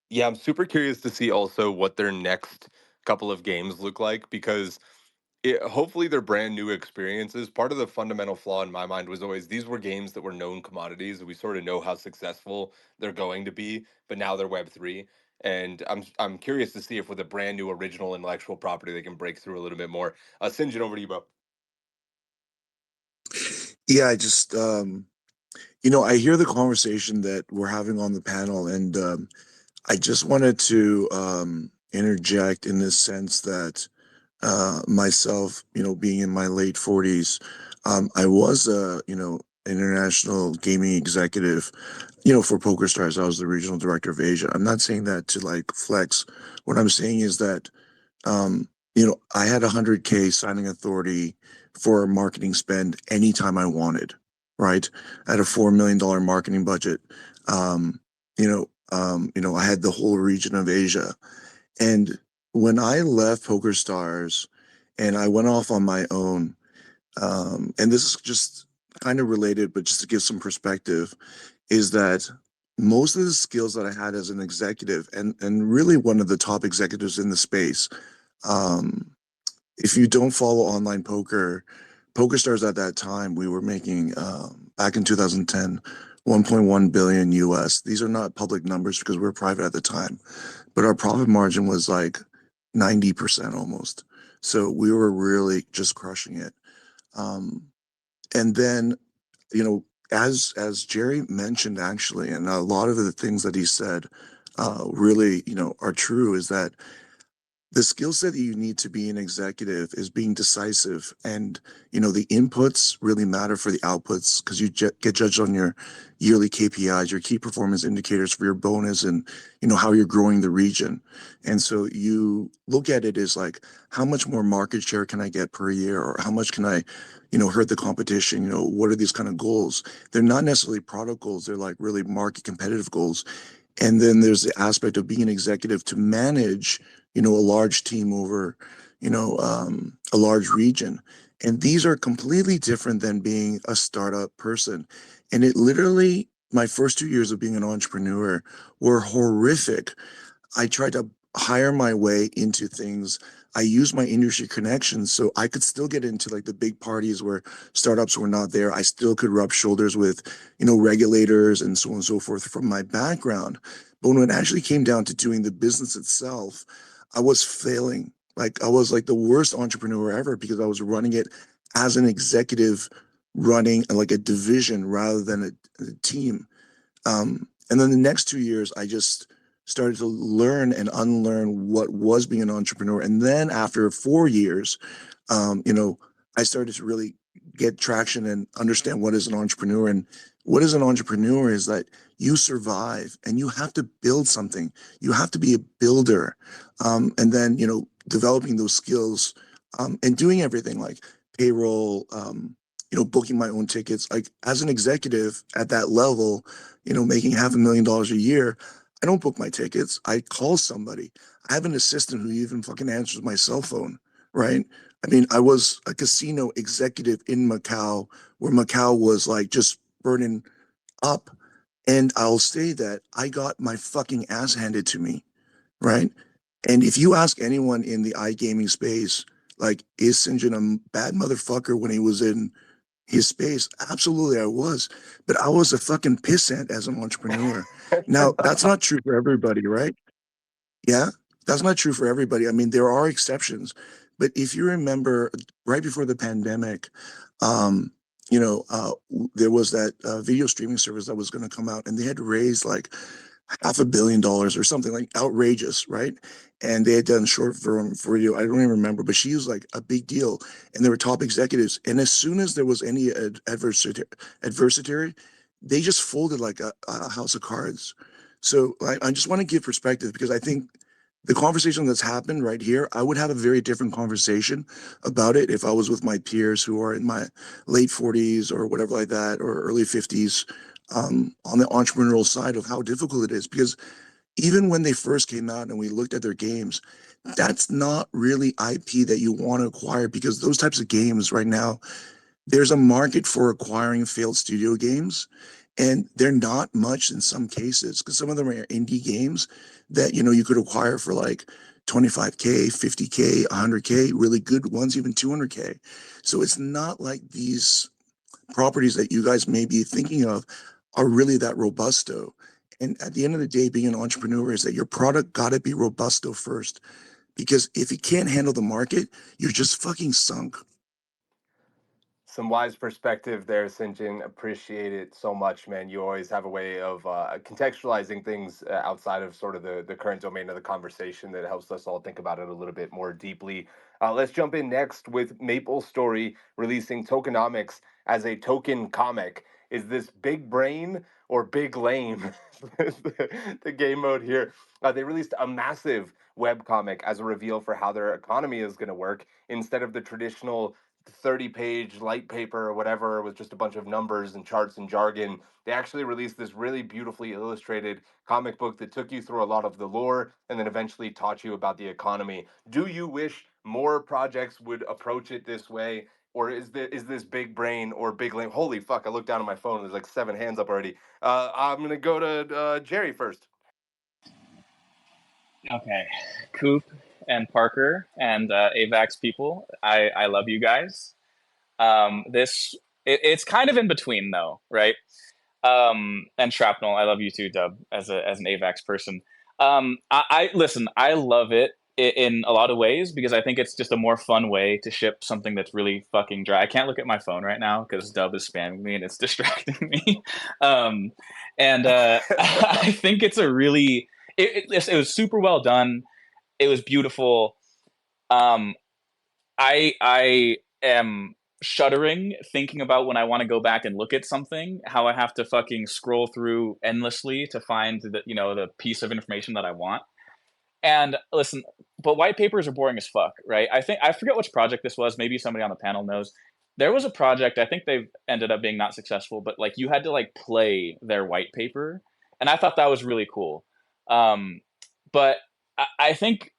Yeah, I'm super curious to see also what their next couple of games look like, because hopefully they're brand new experiences. Part of the fundamental flaw in my mind was always these were games that were known commodities. We sort of know how successful they're going to be, but now they're Web3. And I'm curious to see if with a brand new original intellectual property they can break through a little bit more. Sinjin, over to you, bro. Yeah, I just I hear the conversation that we're having on the panel, and I just wanted to interject in this sense that myself, being in my late 40s, I was a, international gaming executive, for PokerStars. I was the regional director of Asia. I'm not saying that to like flex. What I'm saying is that, I had 100K signing authority for marketing spend anytime I wanted, right? I had a $4 million marketing budget. I had the whole region of Asia. And when I left PokerStars and I went off on my own, and this is just kind of related, but just to give some perspective, is that most of the skills that I had as an executive, and really one of the top executives in the space, if you don't follow online poker, PokerStars at that time, we were making, back in 2010, 1.1 billion US. These are not public numbers because we were private at the time, but our profit margin was like 90% almost. So we were really just crushing it. And then, as Jerry mentioned, actually, and a lot of the things that he said really, are true, is that the skill set that you need to be an executive is being decisive, and the inputs really matter for the outputs, because you get judged on your yearly KPIs, your key performance indicators for your bonus, and how you're growing the region. And so you look at it as like, how much more market share can I get per year, or how much can I hurt the competition? What are these kind of goals? They're not necessarily product goals, they're like really market competitive goals. And then there's the aspect of being an executive to manage a large team over a large region. And these are completely different than being a startup person. And it literally, my first 2 years of being an entrepreneur were horrific. I tried to hire my way into things. I used my industry connections so I could still get into like the big parties where startups were not there. I still could rub shoulders with, regulators and so on and so forth from my background. But when it actually came down to doing the business itself, I was failing. Like I was like the worst entrepreneur ever, because I was running it as an executive, running like a division rather than a team. And then the next 2 years, I just started to learn and unlearn what was being an entrepreneur. And then after 4 years, I started to really get traction and understand what is an entrepreneur. And what is an entrepreneur is that you survive and you have to build something. You have to be a builder. And then, developing those skills, and doing everything like payroll, booking my own tickets. Like as an executive at that level, making $500,000 a year, I don't book my tickets. I call somebody. I have an assistant who even fucking answers my cell phone, right? I mean, I was a casino executive in Macau, where Macau was like just burning up. And I'll say that I got my fucking ass handed to me, right? And if you ask anyone in the iGaming space, like, is St. John a bad motherfucker when he was in his space? Absolutely, I was. But I was a fucking pissant as an entrepreneur. Now, that's not true for everybody, right? Yeah, that's not true for everybody. I mean, there are exceptions. But if you remember, right before the pandemic, there was that video streaming service that was going to come out, and they had raised like $500 million or something like outrageous, right? And they had done short form video. I don't even remember, but she was like a big deal, and there were top executives. And as soon as there was any adversity, they just folded like a house of cards. So I just want to give perspective, because I think the conversation that's happened right here, I would have a very different conversation about it if I was with my peers who are in my late 40s or whatever like that, or early 50s, on the entrepreneurial side of how difficult it is. Because even when they first came out and we looked at their games, that's not really IP that you want to acquire, because those types of games right now, there's a market for acquiring failed studio games, and they're not much in some cases, because some of them are indie games that you could acquire for like 25K, 50K, 100K, really good ones, even 200K. So it's not like these properties that you guys may be thinking of are really that robusto. And at the end of the day, being an entrepreneur is that your product got to be robusto first, because if you can't handle the market, you're just fucking sunk. Some wise perspective there, Sinjin. Appreciate it so much, man. You always have a way of contextualizing things outside of sort of the current domain of the conversation that helps us all think about it a little bit more deeply. Let's jump in next with MapleStory releasing tokenomics as a token comic. Is this big brain or big lame? The game mode here. They released a massive web comic as a reveal for how their economy is going to work, instead of the traditional 30-page light paper or whatever with just a bunch of numbers and charts and jargon. They actually released this really beautifully illustrated comic book that took you through a lot of the lore and then eventually taught you about the economy. Do you wish more projects would approach it this way? Or is this big brain or big lame? Holy fuck, I looked down at my phone and there's like 7 hands up already. I'm going to go to Jerry first. Okay, Coop and Parker and AVAX people, I love you guys. It's kind of in between though, right? And Shrapnel, I love you too, Dub, as an AVAX person. I listen, I love it in a lot of ways, because I think it's just a more fun way to ship something that's really fucking dry. I can't look at my phone right now because Dub is spamming me and it's distracting me. And I think it's a really it was super well done. It was beautiful. I am shuddering thinking about when I want to go back and look at something, how I have to fucking scroll through endlessly to find the piece of information that I want. And listen, but white papers are boring as fuck, right? I forget which project this was. Maybe somebody on the panel knows. There was a project, I think they've ended up being not successful, but like you had to like play their white paper, and I thought that was really cool. But I think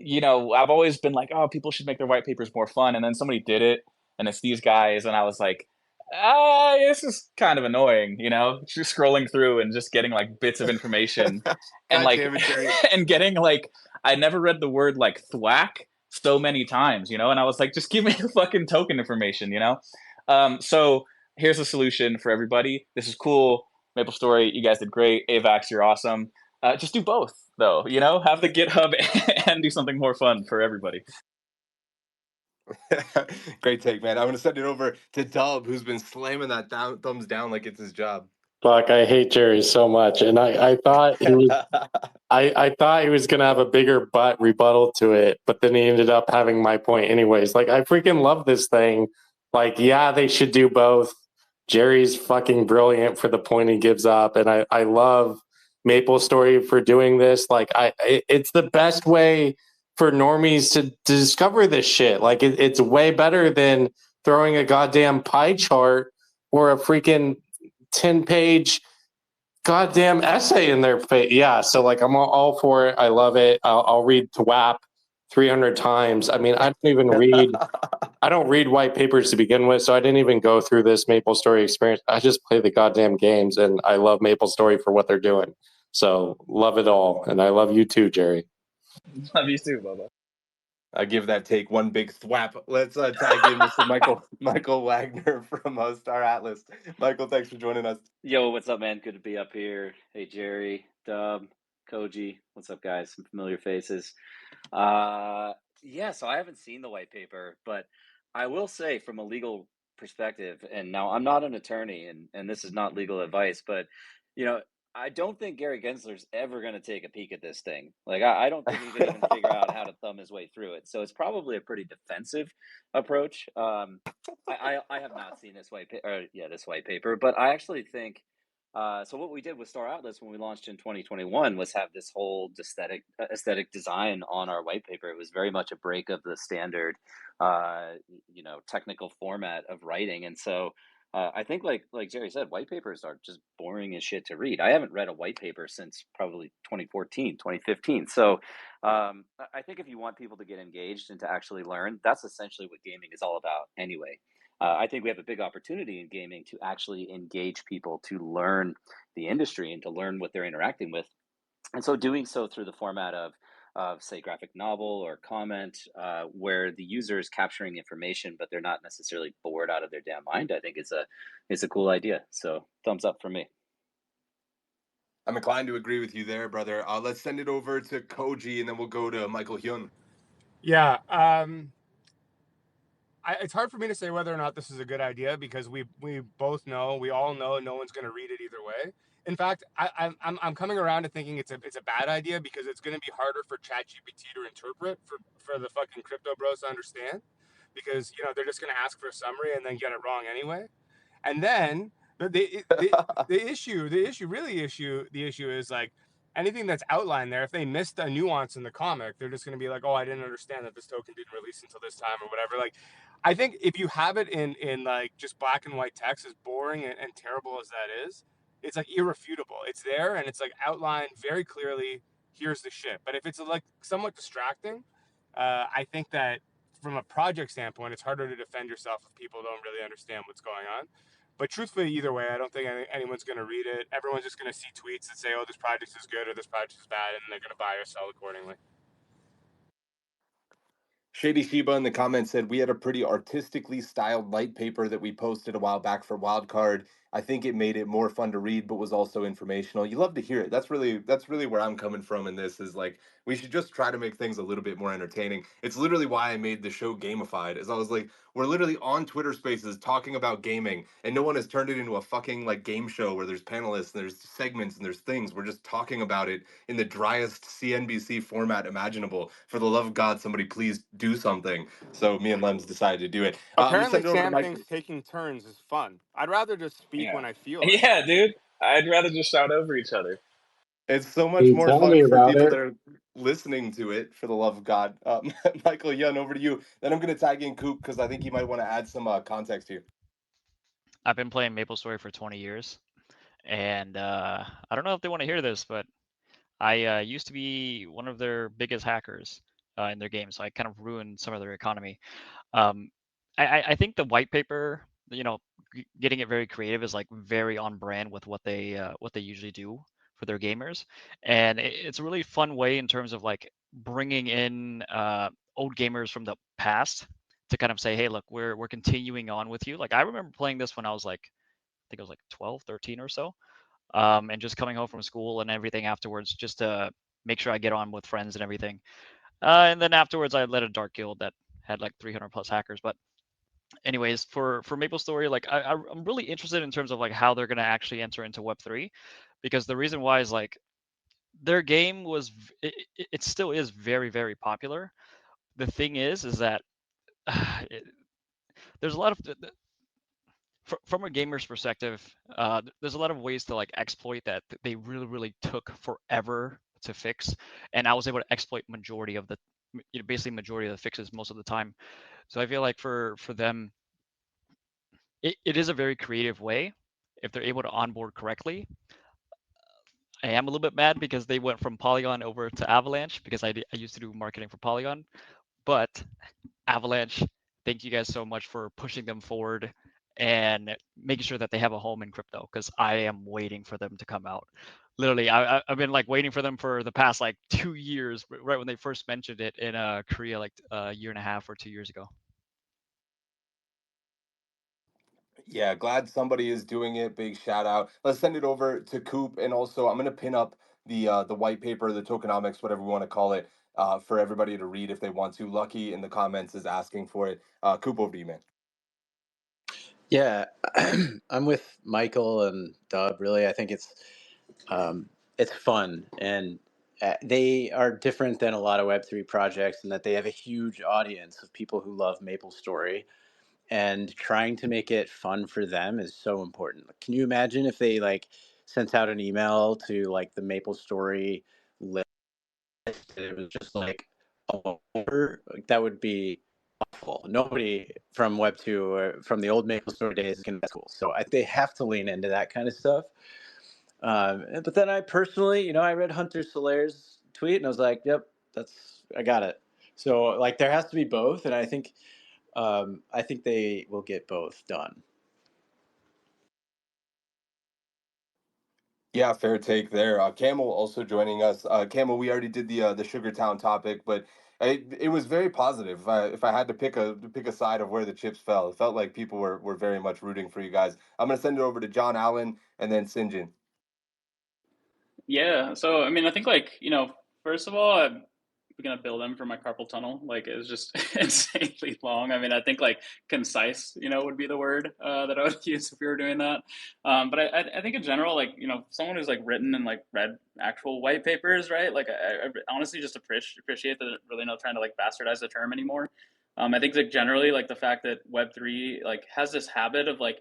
I've always been like, oh, people should make their white papers more fun, and then somebody did it, and it's these guys, and I was like, this is kind of annoying, just scrolling through and just getting like bits of information, and God like, damn it, Jerry. and getting like, I never read the word like thwack so many times, and I was like, just give me the fucking token information, So here's a solution for everybody. This is cool. MapleStory, you guys did great. AVAX, you're awesome. Just do both, though. Have the GitHub and do something more fun for everybody. Great take, man. I'm gonna send it over to Dub, who's been slamming that thumbs down like it's his job. Fuck, I hate Jerry so much, and I thought he was I thought he was gonna have a bigger rebuttal to it, but then he ended up having my point anyways. Like, I freaking love this thing. Like, yeah, they should do both. Jerry's fucking brilliant for the point he gives up, and I love MapleStory for doing this. Like, it's the best way for normies to discover this shit. Like, it's way better than throwing a goddamn pie chart or a freaking 10-page goddamn essay in their face. Yeah, so like I'm all for it. I love it. I'll read TWAP 300 times. I mean, I don't read white papers to begin with, so I didn't even go through this MapleStory experience. I just play the goddamn games, and I love MapleStory for what they're doing. So love it all, and I love you too, Jerry. Love you too, Bubba. I give that take one big thwap. Let's tag in Mr. Michael Wagner from Star Atlas. Michael, thanks for joining us. Yo, what's up, man? Good to be up here. Hey, Jerry, Dub, Koji, what's up, guys? Some familiar faces. Yeah, so I haven't seen the white paper, but I will say from a legal perspective, and now I'm not an attorney, and this is not legal advice, but I don't think Gary Gensler's ever going to take a peek at this thing. Like, I don't think he could even figure out how to thumb his way through it. So it's probably a pretty defensive approach. I have not seen this white paper, but I actually think. So what we did with Star Atlas when we launched in 2021 was have this whole aesthetic design on our white paper. It was very much a break of the standard, technical format of writing, and so. I think, like Jerry said, white papers are just boring as shit to read. I haven't read a white paper since probably 2014, 2015. So I think if you want people to get engaged and to actually learn, that's essentially what gaming is all about anyway. I think we have a big opportunity in gaming to actually engage people to learn the industry and to learn what they're interacting with. And so doing so through the format of say graphic novel or comment, where the user is capturing information but they're not necessarily bored out of their damn mind, I think it's a cool idea. So thumbs up for me. I'm inclined to agree with you there, brother. Let's send it over to Koji, and then we'll go to Michael Hyun. Yeah, it's hard for me to say whether or not this is a good idea because we all know no one's going to read it either way. In fact, I'm coming around to thinking it's a bad idea because it's going to be harder for ChatGPT to interpret for the fucking crypto bros to understand, because they're just going to ask for a summary and then get it wrong anyway. And then the issue is like anything that's outlined there. If they missed a nuance in the comic, they're just going to be like, oh, I didn't understand that this token didn't release until this time or whatever. Like, I think if you have it in like just black and white text, as boring and terrible as that is, it's like irrefutable. It's there and it's like outlined very clearly. Here's the shit. But if it's like somewhat distracting, I think that from a project standpoint, it's harder to defend yourself if people don't really understand what's going on. But truthfully, either way, I don't think anyone's going to read it. Everyone's just going to see tweets that say, oh, this project is good or this project is bad, and they're going to buy or sell accordingly. Shady Shiba in the comments said we had a pretty artistically styled light paper that we posted a while back for Wildcard. I think it made it more fun to read, but was also informational. You love to hear it. That's really where I'm coming from in this is like we should just try to make things a little bit more entertaining. It's literally why I made the show gamified. Is I was like, we're literally on Twitter Spaces talking about gaming, and no one has turned it into a fucking like game show where there's panelists and there's segments and there's things. We're just talking about it in the driest CNBC format imaginable. For the love of God, somebody please do something. So me and Lems decided to do it. I'm gonna Apparently, send it over to Sam Mike. thinks taking turns is fun. I'd rather just speak Yeah. when I feel like Yeah, it. dude. I'd rather just shout over each other. It's so Can much you more tell me fun for about people it? that are listening to it. For the love of God, Michael Young, over to you. Then I'm gonna tag in Coop because I think you might want to add some context here. I've been playing MapleStory for 20 years, and I don't know if they want to hear this, but I used to be one of their biggest hackers in their game, so I kind of ruined some of their economy. Um, I think the white paper, getting it very creative is like very on brand with what they usually do for their gamers, and it's a really fun way in terms of like bringing in old gamers from the past to kind of say, hey, look, we're continuing on with you. Like I remember playing this when I was like, I think I was like 12, 13 or so, and just coming home from school and everything afterwards, just to make sure I get on with friends and everything. And then afterwards, I led a dark guild that had like 300 plus hackers. But anyways, for MapleStory, like I'm really interested in terms of like how they're gonna actually enter into Web3, because the reason why is like their game was it still is very very popular. The thing is that it, there's a lot of from a gamer's perspective, there's a lot of ways to like exploit that they really really took forever to fix, and I was able to exploit majority of the basically majority of the fixes most of the time. So I feel like for them, it is a very creative way if they're able to onboard correctly. I am a little bit mad because they went from Polygon over to Avalanche because I used to do marketing for Polygon, but Avalanche, thank you guys so much for pushing them forward and making sure that they have a home in crypto because I am waiting for them to come out. Literally, I've been like waiting for them for the past like 2 years, right when they first mentioned it in Korea, like a year and a half or 2 years ago. Yeah, glad somebody is doing it. Big shout out. Let's send it over to Coop, and also I'm gonna pin up the white paper, the tokenomics, whatever we want to call it, for everybody to read if they want to. Lucky in the comments is asking for it. Coop, over to you, man. Yeah, I'm with Michael and Dub. Really, I think it's fun, and they are different than a lot of Web3 projects in that they have a huge audience of people who love MapleStory, and trying to make it fun for them is so important. Can you imagine if they like sent out an email to like the MapleStory list and it was just like all over? Like, that would be awful. Nobody from Web2 or from the old MapleStory days can. That's cool. So they have to lean into that kind of stuff. But then I personally, I read Hunter Solaire's tweet and I was like, yep, I got it. So like there has to be both, and I think they will get both done. Yeah, fair take there. Camel also joining us. Camel, we already did the Sugartown topic, but it was very positive. If I had to pick a side of where the chips fell, it felt like people were very much rooting for you guys. I'm gonna send it over to John Allen and then Sinjin. Yeah. So I mean, I think like first of all, I'm gonna bill them for my carpal tunnel. Like it was just insanely long. I mean, I think like concise, would be the word that I would use if we were doing that. But I think in general, like someone who's like written and like read actual white papers, right? Like I honestly just appreciate that they're really not trying to like bastardize the term anymore. I think like generally like the fact that Web3 like has this habit of like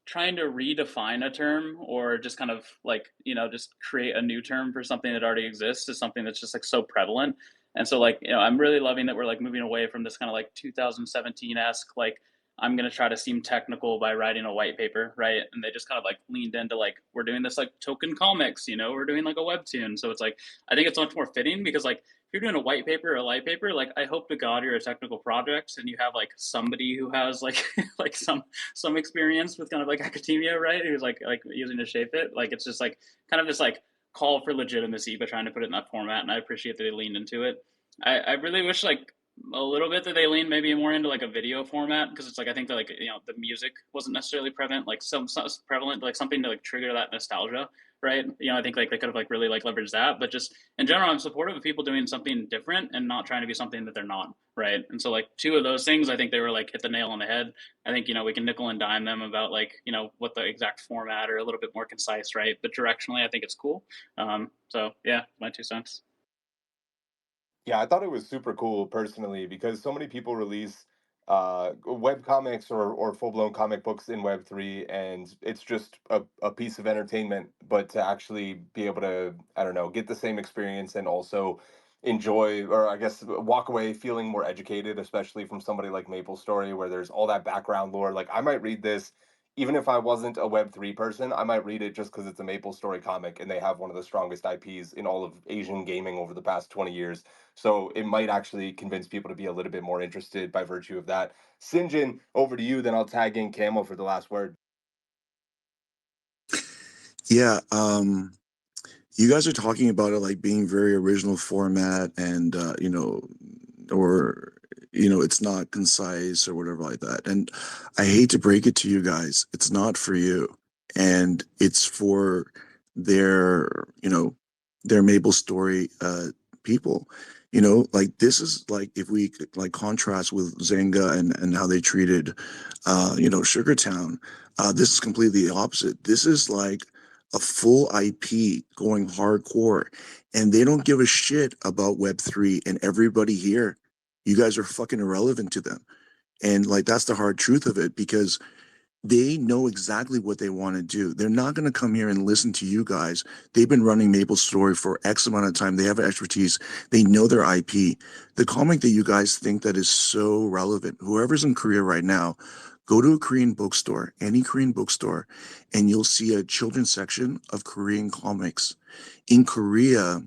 trying to redefine a term or just kind of like just create a new term for something that already exists is something that's just like so prevalent. And so like I'm really loving that we're like moving away from this kind of like 2017-esque like I'm going to try to seem technical by writing a white paper, right? And they just kind of like leaned into like we're doing this like token comics, we're doing like a webtoon. So it's like I think it's much more fitting because like if you're doing a white paper or a light paper, like I hope to God you're a technical project and you have like somebody who has like like some experience with kind of like academia, right? Who's like using to shape it. Like it's just like kind of this like call for legitimacy, but trying to put it in that format. And I appreciate that they leaned into it. I really wish like a little bit that they lean maybe more into like a video format, because it's like I think that like the music wasn't necessarily prevalent, like some prevalent, like something to like trigger that nostalgia, right? I think like they could have like really like leveraged that, but just in general, I'm supportive of people doing something different and not trying to be something that they're not, right? And so like two of those things, I think they were like hit the nail on the head. I think we can nickel and dime them about like what the exact format or a little bit more concise, right? But directionally, I think it's cool. So yeah, my 2 cents. Yeah, I thought it was super cool personally because so many people release web comics or full-blown comic books in Web3, and it's just a piece of entertainment, but to actually be able to, I don't know, get the same experience and also enjoy, or I guess walk away feeling more educated, especially from somebody like MapleStory where there's all that background lore. Like I might read this even if I wasn't a Web3 person, I might read it just because it's a MapleStory comic and they have one of the strongest IPs in all of Asian gaming over the past 20 years. So it might actually convince people to be a little bit more interested by virtue of that. Sinjin, over to you, then I'll tag in Camel for the last word. Yeah, you guys are talking about it like being very original format and or it's not concise or whatever like that. And I hate to break it to you guys, it's not for you. And it's for their, their MapleStory people. Like this is like if we could like contrast with Zynga and how they treated Sugartown, this is completely the opposite. This is like a full IP going hardcore, and they don't give a shit about Web3 and everybody here. You guys are fucking irrelevant to them. And like that's the hard truth of it because they know exactly what they want to do. They're not going to come here and listen to you guys. They've been running MapleStory for X amount of time. They have expertise. They know their IP. The comic that you guys think that is so relevant, whoever's in Korea right now, go to a Korean bookstore, any Korean bookstore, and you'll see a children's section of Korean comics. In Korea,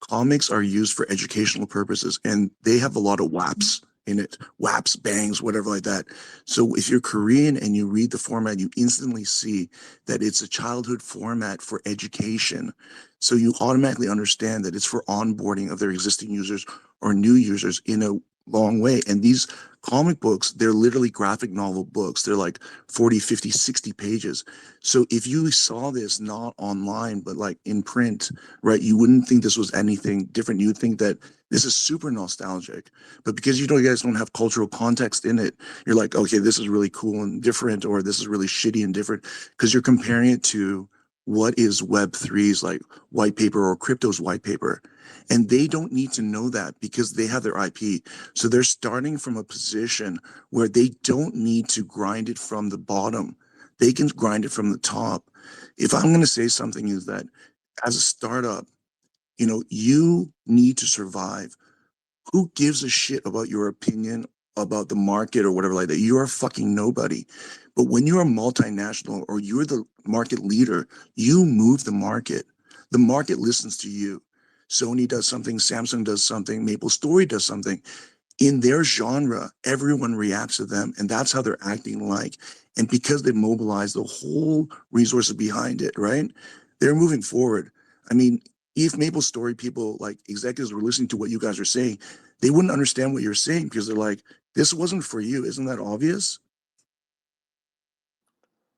comics are used for educational purposes and they have a lot of WAPs in it, WAPs, bangs, whatever like that. So if you're Korean and you read the format, you instantly see that it's a childhood format for education. So you automatically understand that it's for onboarding of their existing users or new users in a long way. And these comic books, they're literally graphic novel books. They're like 40, 50, 60 pages. So if you saw this not online, but like in print, right, you wouldn't think this was anything different. You would think that this is super nostalgic. But because you guys don't have cultural context in it, you're like, okay, this is really cool and different, or this is really shitty and different, because you're comparing it to what is Web3's like white paper or crypto's white paper. And they don't need to know that because they have their IP. So they're starting from a position where they don't need to grind it from the bottom. They can grind it from the top. If I'm going to say something is that as a startup, you need to survive. Who gives a shit about your opinion about the market or whatever like that? You're a fucking nobody. But when you're a multinational or you're the market leader, you move the market. The market listens to you. Sony does something, Samsung does something, MapleStory does something. In their genre, everyone reacts to them, and that's how they're acting like. And because they mobilize the whole resources behind it, right? They're moving forward. I mean, if MapleStory people, like executives, were listening to what you guys are saying, they wouldn't understand what you're saying because they're like, this wasn't for you. Isn't that obvious?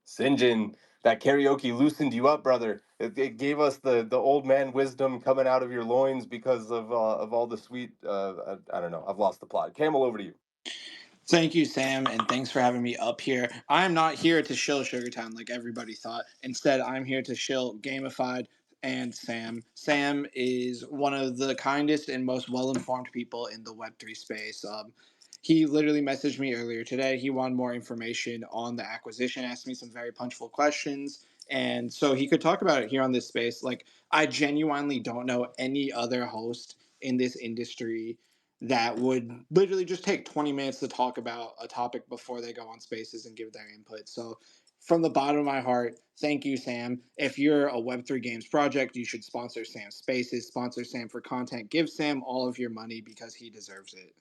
Sinjin, that karaoke loosened you up, brother. It gave us the old man wisdom coming out of your loins because of all the sweet. I don't know. I've lost the plot. Camel, over to you. Thank you, Sam, and thanks for having me up here. I'm not here to shill Sugartown like everybody thought. Instead, I'm here to shill Gamified and Sam. Sam is one of the kindest and most well-informed people in the Web3 space. He literally messaged me earlier today. He wanted more information on the acquisition, asked me some very punchful questions, and so he could talk about it here on this space. Like, I genuinely don't know any other host in this industry that would literally just take 20 minutes to talk about a topic before they go on spaces and give their input. So from the bottom of my heart, thank you, Sam. If you're a Web3 Games project, you should sponsor Sam Spaces, sponsor Sam for content. Give Sam all of your money because he deserves it.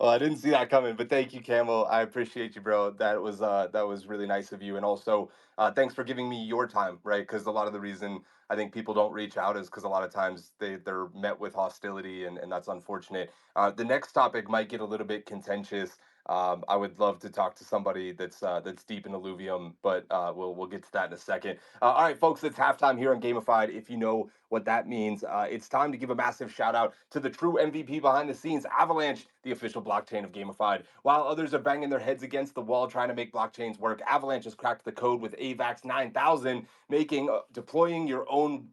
Well, I didn't see that coming, but thank you, Camel. I appreciate you, bro. That was really nice of you, and also thanks for giving me your time, right? Because a lot of the reason I think people don't reach out is because a lot of times they're met with hostility, and that's unfortunate. The next topic might get a little bit contentious. I would love to talk to somebody that's deep in Illuvium, but we'll get to that in a second. All right, folks, it's halftime here on Gamified. If you know what that means, it's time to give a massive shout out to the true MVP behind the scenes, Avalanche, the official blockchain of Gamified. While others are banging their heads against the wall trying to make blockchains work, Avalanche has cracked the code with AVAX 9000, making deploying your own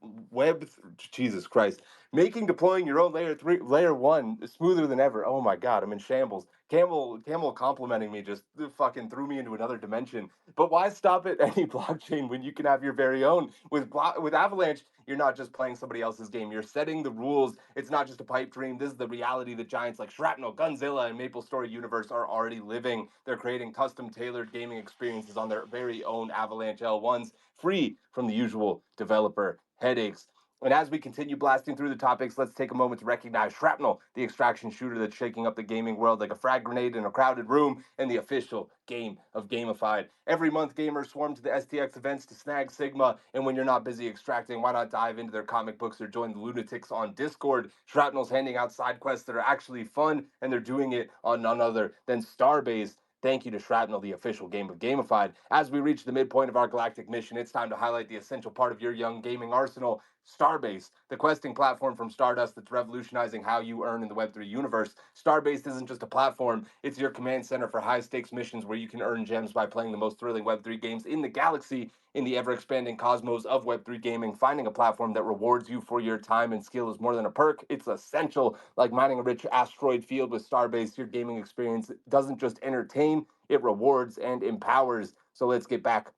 Jesus Christ, making deploying your own layer one smoother than ever. Oh my God, I'm in shambles. Camel complimenting me just fucking threw me into another dimension. But why stop at any blockchain when you can have your very own? With Avalanche, you're not just playing somebody else's game. You're setting the rules. It's not just a pipe dream. This is the reality that giants like Shrapnel, Gunzilla, and MapleStory Universe are already living. They're creating custom tailored gaming experiences on their very own Avalanche L1s, free from the usual developer headaches. And as we continue blasting through the topics, let's take a moment to recognize Shrapnel, the extraction shooter that's shaking up the gaming world like a frag grenade in a crowded room, and the official game of Gamified. Every month, gamers swarm to the STX events to snag Sigma, and when you're not busy extracting, why not dive into their comic books or join the lunatics on Discord? Shrapnel's handing out side quests that are actually fun, and they're doing it on none other than Starbase. Thank you to Shrapnel, the official game of Gamified. As we reach the midpoint of our galactic mission, it's time to highlight the essential part of your young gaming arsenal, Starbase, the questing platform from Stardust that's revolutionizing how you earn in the Web3 universe. Starbase isn't just a platform, it's your command center for high stakes missions where you can earn gems by playing the most thrilling Web3 games in the galaxy. In the ever expanding cosmos of Web3 gaming, finding a platform that rewards you for your time and skill is more than a perk, it's essential. Like mining a rich asteroid field with Starbase, your gaming experience doesn't just entertain, it rewards and empowers. So let's get back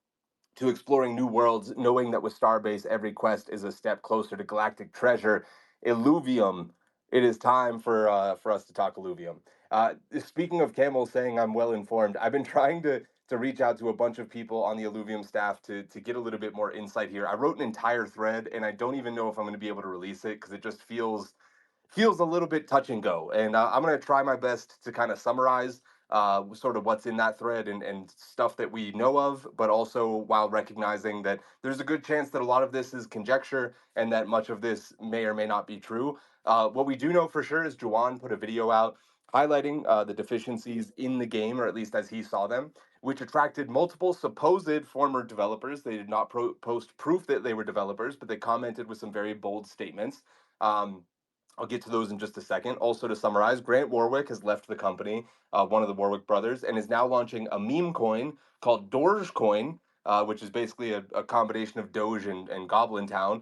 to exploring new worlds, knowing that with Starbase, every quest is a step closer to galactic treasure. Illuvium. It is time for us to talk Illuvium. Speaking of Camel saying I'm well informed, I've been trying to reach out to a bunch of people on the Illuvium staff to get a little bit more insight here. I wrote an entire thread, and I don't even know if I'm going to be able to release it because it just feels a little bit touch and go. And I'm going to try my best to kind of summarize sort of what's in that thread and stuff that we know of, but also while recognizing that there's a good chance that a lot of this is conjecture and that much of this may or may not be true. What we do know for sure is Juwan put a video out highlighting the deficiencies in the game, or at least as he saw them, which attracted multiple supposed former developers. They did not post proof that they were developers, but they commented with some very bold statements. Um, I'll get to those in just a second. Also, to summarize, Grant Warwick has left the company, one of the Warwick brothers, and is now launching a meme coin called Dogecoin, which is basically a combination of Doge and Goblin Town.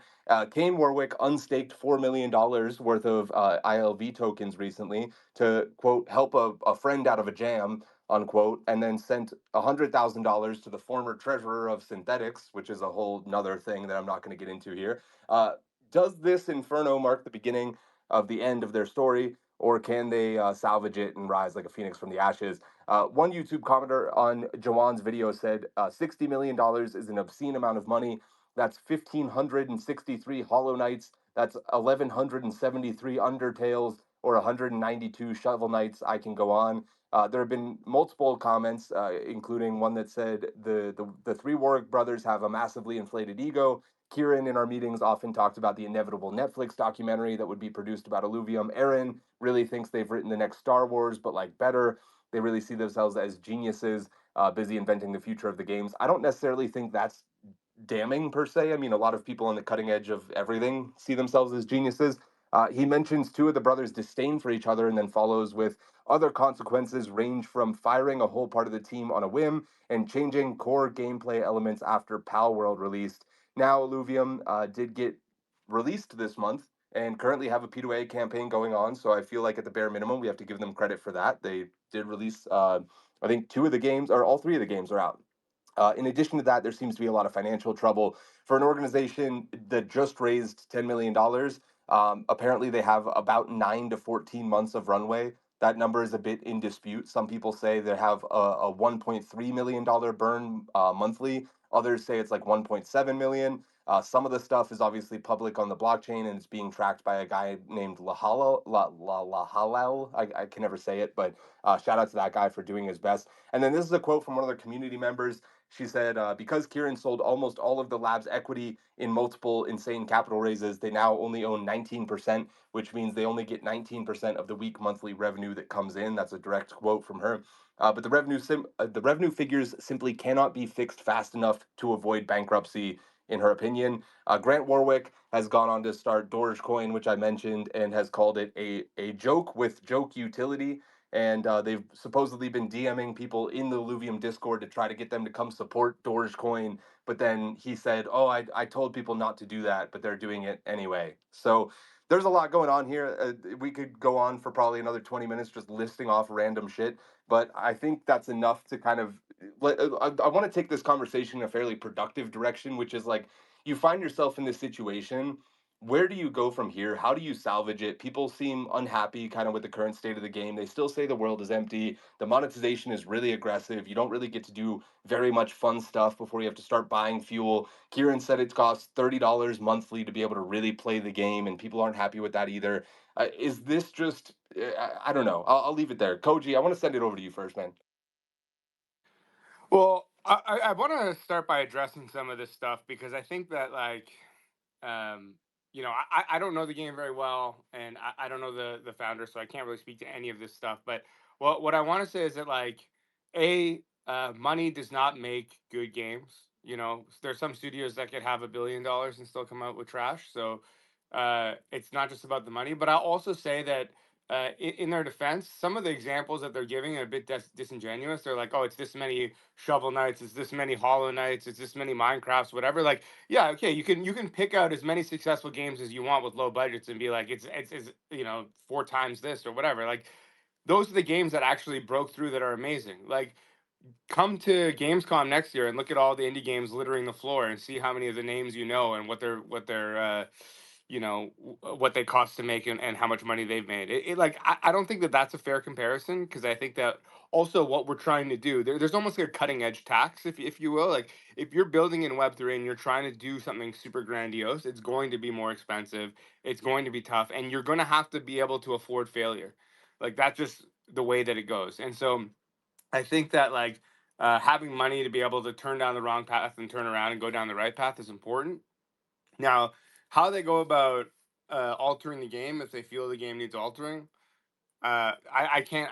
Kane Warwick unstaked $4 million worth of ILV tokens recently to, quote, help a friend out of a jam, unquote, and then sent $100,000 to the former treasurer of Synthetics, which is a whole nother thing that I'm not going to get into here. Does this inferno mark the beginning of the end of their story, or can they salvage it and rise like a phoenix from the ashes? One YouTube commenter on Jawan's video said $60 million is an obscene amount of money. That's 1,563 Hollow Knights. That's 1,173 Undertales, or 192 Shovel Knights. I can go on. There have been multiple comments, including one that said the three Warwick brothers have a massively inflated ego. Kieran in our meetings often talked about the inevitable Netflix documentary that would be produced about Illuvium. Aaron really thinks they've written the next Star Wars, but like better. They really see themselves as geniuses, busy inventing the future of the games. I don't necessarily think that's damning per se. I mean, a lot of people on the cutting edge of everything see themselves as geniuses. He mentions two of the brothers' disdain for each other and then follows with other consequences range from firing a whole part of the team on a whim and changing core gameplay elements after Pal World released. Now, Illuvium did get released this month and currently have a P2A campaign going on. So I feel like at the bare minimum, we have to give them credit for that. They did release, I think, two of the games, or all three of the games are out. In addition to that, there seems to be a lot of financial trouble for an organization that just raised $10 million. Apparently, they have about 9 to 14 months of runway. That number is a bit in dispute. Some people say they have a $1.3 million burn monthly. Others say it's like 1.7 million. Some of the stuff is obviously public on the blockchain and it's being tracked by a guy named Lahalal. I can never say it, but shout out to that guy for doing his best. And then this is a quote from one of their community members. She said, because Kieran sold almost all of the lab's equity in multiple insane capital raises, they now only own 19%, which means they only get 19% of the week monthly revenue that comes in. That's a direct quote from her. But the revenue figures simply cannot be fixed fast enough to avoid bankruptcy, in her opinion. Grant Warwick has gone on to start Dogecoin, which I mentioned, and has called it a joke with joke utility. And they've supposedly been DMing people in the Illuvium Discord to try to get them to come support Dogecoin. But then he said, "Oh, I told people not to do that, but they're doing it anyway." So there's a lot going on here. We could go on for probably another 20 minutes just listing off random shit. But I think that's enough to kind of. I want to take this conversation in a fairly productive direction, which is like you find yourself in this situation. Where do you go from here? How do you salvage it? People seem unhappy kind of with the current state of the game. They still say the world is empty. The monetization is really aggressive. You don't really get to do very much fun stuff before you have to start buying fuel. Kieran said it costs $30 monthly to be able to really play the game, and people aren't happy with that either. Is this just, I don't know. I'll leave it there. Koji, I want to send it over to you first, man. Well, I want to start by addressing some of this stuff because I think that um, I don't know the game very well, and I don't know the founder, so I can't really speak to any of this stuff. But what I want to say is that money does not make good games. There's some studios that could have $1 billion and still come out with trash. So it's not just about the money. But I'll also say that in their defense, some of the examples that they're giving are a bit disingenuous. They're like, "Oh, it's this many Shovel Knights, it's this many Hollow Knights, it's this many Minecrafts, whatever." Like, yeah, okay, you can pick out as many successful games as you want with low budgets and be like, it's 4 times this or whatever. Like, those are the games that actually broke through that are amazing. Like, come to Gamescom next year and look at all the indie games littering the floor and see how many of the names you know and what they cost to make and how much money they've made. I don't think that that's a fair comparison because I think that also what we're trying to do there's almost like a cutting edge tax, if you will. Like, if you're building in Web3 and you're trying to do something super grandiose, it's going to be more expensive, it's going to be tough, and you're going to have to be able to afford failure. Like, that's just the way that it goes. And so I think that having money to be able to turn down the wrong path and turn around and go down the right path is important. Now, how they go about altering the game if they feel the game needs altering, I can't.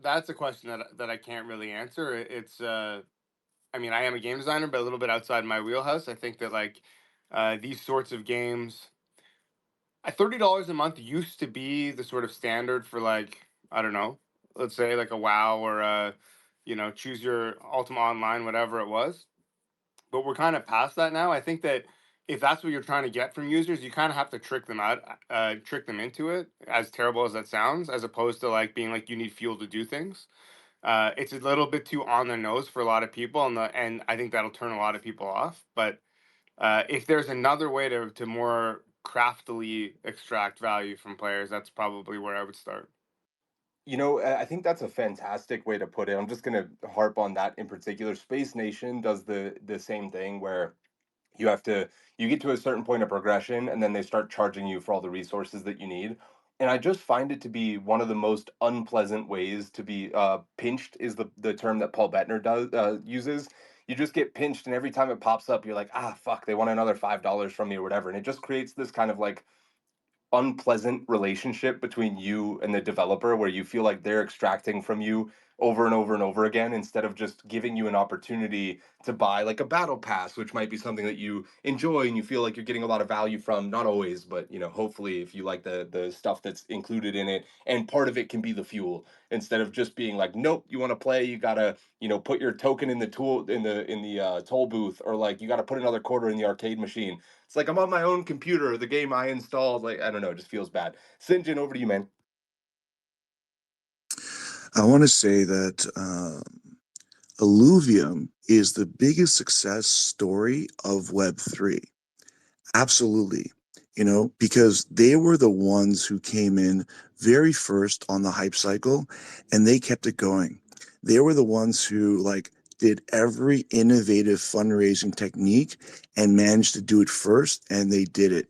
That's a question that I can't really answer. I mean, I am a game designer, but a little bit outside my wheelhouse. I think that these sorts of games, $30 a month used to be the sort of standard for I don't know, let's say like a WoW or choose your Ultima Online, whatever it was. But we're kind of past that now. I think that if that's what you're trying to get from users, you kind of have to trick them out, trick them into it. As terrible as that sounds, as opposed to being like you need fuel to do things. It's a little bit too on the nose for a lot of people, and I think that'll turn a lot of people off. But if there's another way to more craftily extract value from players, that's probably where I would start. I think that's a fantastic way to put it. I'm just going to harp on that in particular. Space Nation does the same thing where you get to a certain point of progression and then they start charging you for all the resources that you need. And I just find it to be one of the most unpleasant ways to be pinched, is the term that Paul Bettner uses. You just get pinched, and every time it pops up, you're like, ah, fuck, they want another $5 from me or whatever. And it just creates this kind of unpleasant relationship between you and the developer where you feel like they're extracting from you over and over and over again, instead of just giving you an opportunity to buy like a battle pass, which might be something that you enjoy and you feel like you're getting a lot of value from. Not always, but hopefully, if you like the stuff that's included in it, and part of it can be the fuel, instead of just being like, nope, you want to play, you gotta put your token in the toll booth, or like you gotta put another quarter in the arcade machine. It's like I'm on my own computer, the game I installed. Like, I don't know, it just feels bad. Sinjin, over to you, man. I want to say that Illuvium is the biggest success story of Web3. Absolutely. Because they were the ones who came in very first on the hype cycle, and they kept it going. They were the ones who did every innovative fundraising technique and managed to do it first, and they did it.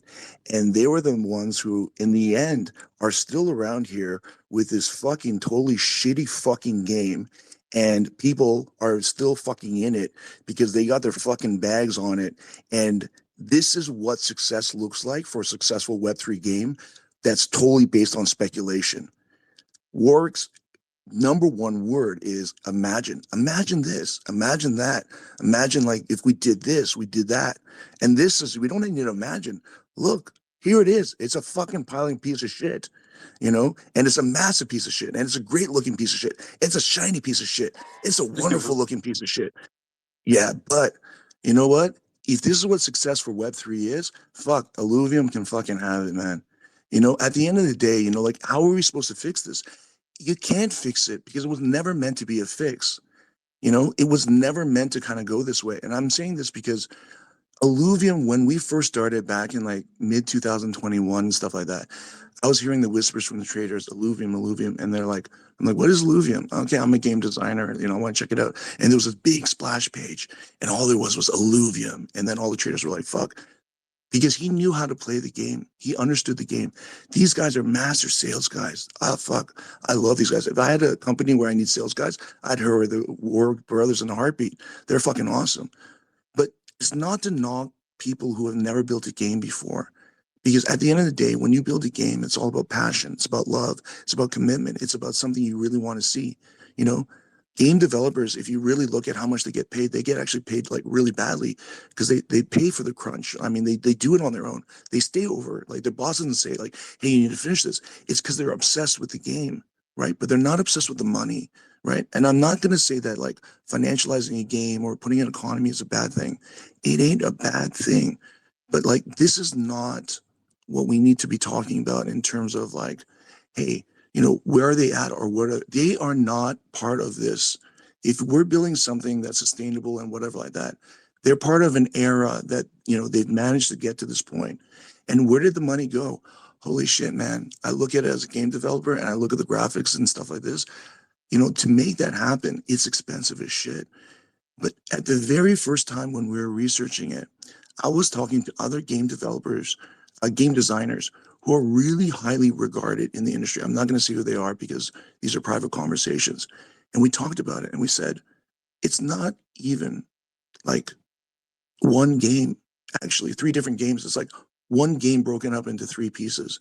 And they were the ones who, in the end, are still around here with this fucking totally shitty fucking game. and people are still fucking in it because they got their fucking bags on it. And this is what success looks like for a successful Web3 game that's totally based on speculation. Warwick's number one word is imagine. Imagine this, imagine that, imagine like if we did this, we did that. And this is, we don't need to imagine. Look, here it is. It's a fucking piling piece of shit, you know, and it's a massive piece of shit, and it's a great looking piece of shit. It's a shiny piece of shit. It's a wonderful looking piece of shit. Yeah, but you know what? If this is what success for Web3 is, fuck, Illuvium can fucking have it, man. You know, at the end of the day, you know, like, how are we supposed to fix this? You can't fix it because it was never meant to be a fix. You know, it was never meant to kind of go this way. And I'm saying this because Illuvium, when we first started back in like mid 2021, stuff like that, I was hearing the whispers from the traders, Illuvium, and they're like, I'm like, what is Illuvium? Okay, I'm a game designer, you know, I want to check it out. And there was this big splash page, and all there was Illuvium. And then all the traders were like, fuck, because he knew how to play the game. He understood the game. These guys are master sales guys. Ah, fuck. I love these guys. If I had a company where I need sales guys, I'd hire the Warwick brothers in a heartbeat. They're fucking awesome. But it's not to knock people who have never built a game before. Because at the end of the day, when you build a game, it's all about passion. It's about love. It's about commitment. It's about something you really want to see. You know, game developers, if you really look at how much they get paid, they get actually paid like really badly because they pay for the crunch. I mean, they do it on their own. They stay over. Like their boss doesn't say like, hey, you need to finish this. It's because they're obsessed with the game, right? But they're not obsessed with the money, right? And I'm not going to say that like financializing a game or putting an economy is a bad thing. It ain't a bad thing. But like, this is not what we need to be talking about in terms of like, hey, you know, where are they at, or what are they? Are not part of this. If we're building something that's sustainable and whatever like that, they're part of an era that, you know, they've managed to get to this point. And where did the money go? Holy shit, man. I look at it as a game developer and I look at the graphics and stuff like this. You know, to make that happen, it's expensive as shit. But at the very first time when we were researching it, I was talking to other game developers, game designers who are really highly regarded in the industry. I'm not going to say who they are because these are private conversations. And we talked about it and we said, it's not even like one game, actually, three different games. It's like one game broken up into three pieces.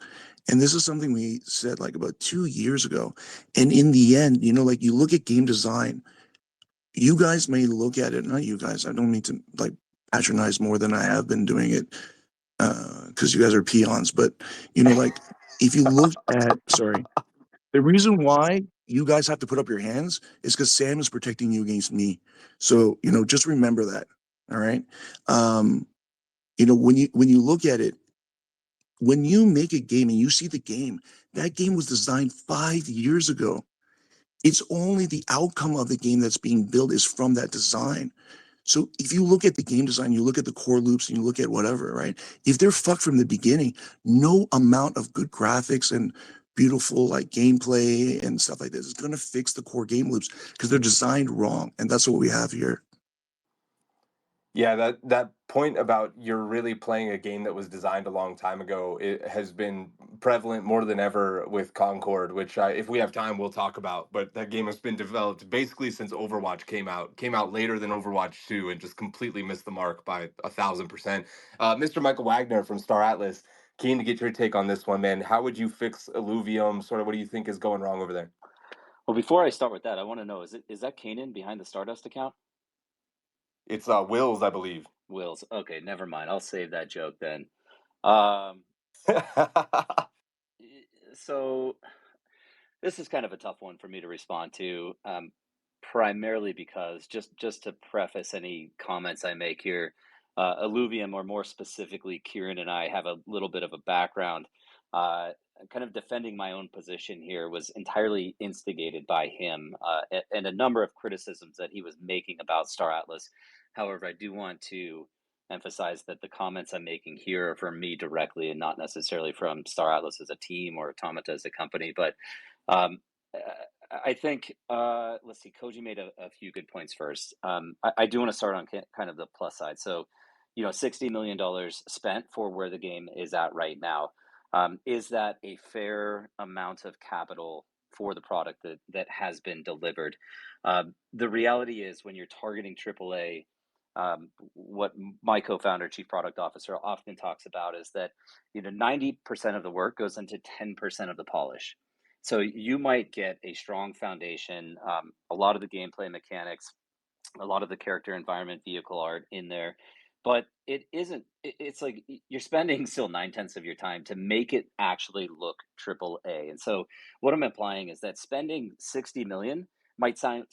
And this is something we said like about 2 years ago. And in the end, you know, like you look at game design, you guys may look at it, not you guys, I don't mean to like patronize more than I have been doing it because you guys are peons, but you know, like if you look at, sorry, the reason why you guys have to put up your hands is because Sam is protecting you against me. So, you know, just remember that. All right. You know, when you look at it, when you make a game and you see the game, that game was designed 5 years ago. It's only the outcome of the game that's being built is from that design. So if you look at the game design, you look at the core loops and you look at whatever, right? If they're fucked from the beginning, no amount of good graphics and beautiful like gameplay and stuff like this is going to fix the core game loops because they're designed wrong. And that's what we have here. Yeah, that point about you're really playing a game that was designed a long time ago, it has been prevalent more than ever with Concord, which if we have time, we'll talk about. But that game has been developed basically since Overwatch came out later than Overwatch 2 and just completely missed the mark by 1,000%. Mr. Michael Wagner from Star Atlas, keen to get your take on this one, man. How would you fix Illuvium? Sort of what do you think is going wrong over there? Well, before I start with that, I want to know, is that Kanan behind the Stardust account? It's Wills, I believe. Wills. Okay, never mind. I'll save that joke then. Um, so this is kind of a tough one for me to respond to, primarily because just to preface any comments I make here, Illuvium, or more specifically, Kieran and I have a little bit of a background. Kind of defending my own position here was entirely instigated by him, and a number of criticisms that he was making about Star Atlas. However, I do want to emphasize that the comments I'm making here are from me directly and not necessarily from Star Atlas as a team or Automata as a company. But um, I think, let's see, Koji made a few good points first. I do want to start on kind of the plus side. So, you know, $60 million spent for where the game is at right now. Is that a fair amount of capital for the product that has been delivered. The reality is when you're targeting AAA, what my co-founder, chief product officer, often talks about is that 90% of the work goes into 10% of the polish. So you might get a strong foundation, a lot of the gameplay mechanics, a lot of the character environment vehicle art in there, but it's like you're spending still 9/10 of your time to make it actually look triple A. And so what I'm implying is that spending 60 million might sound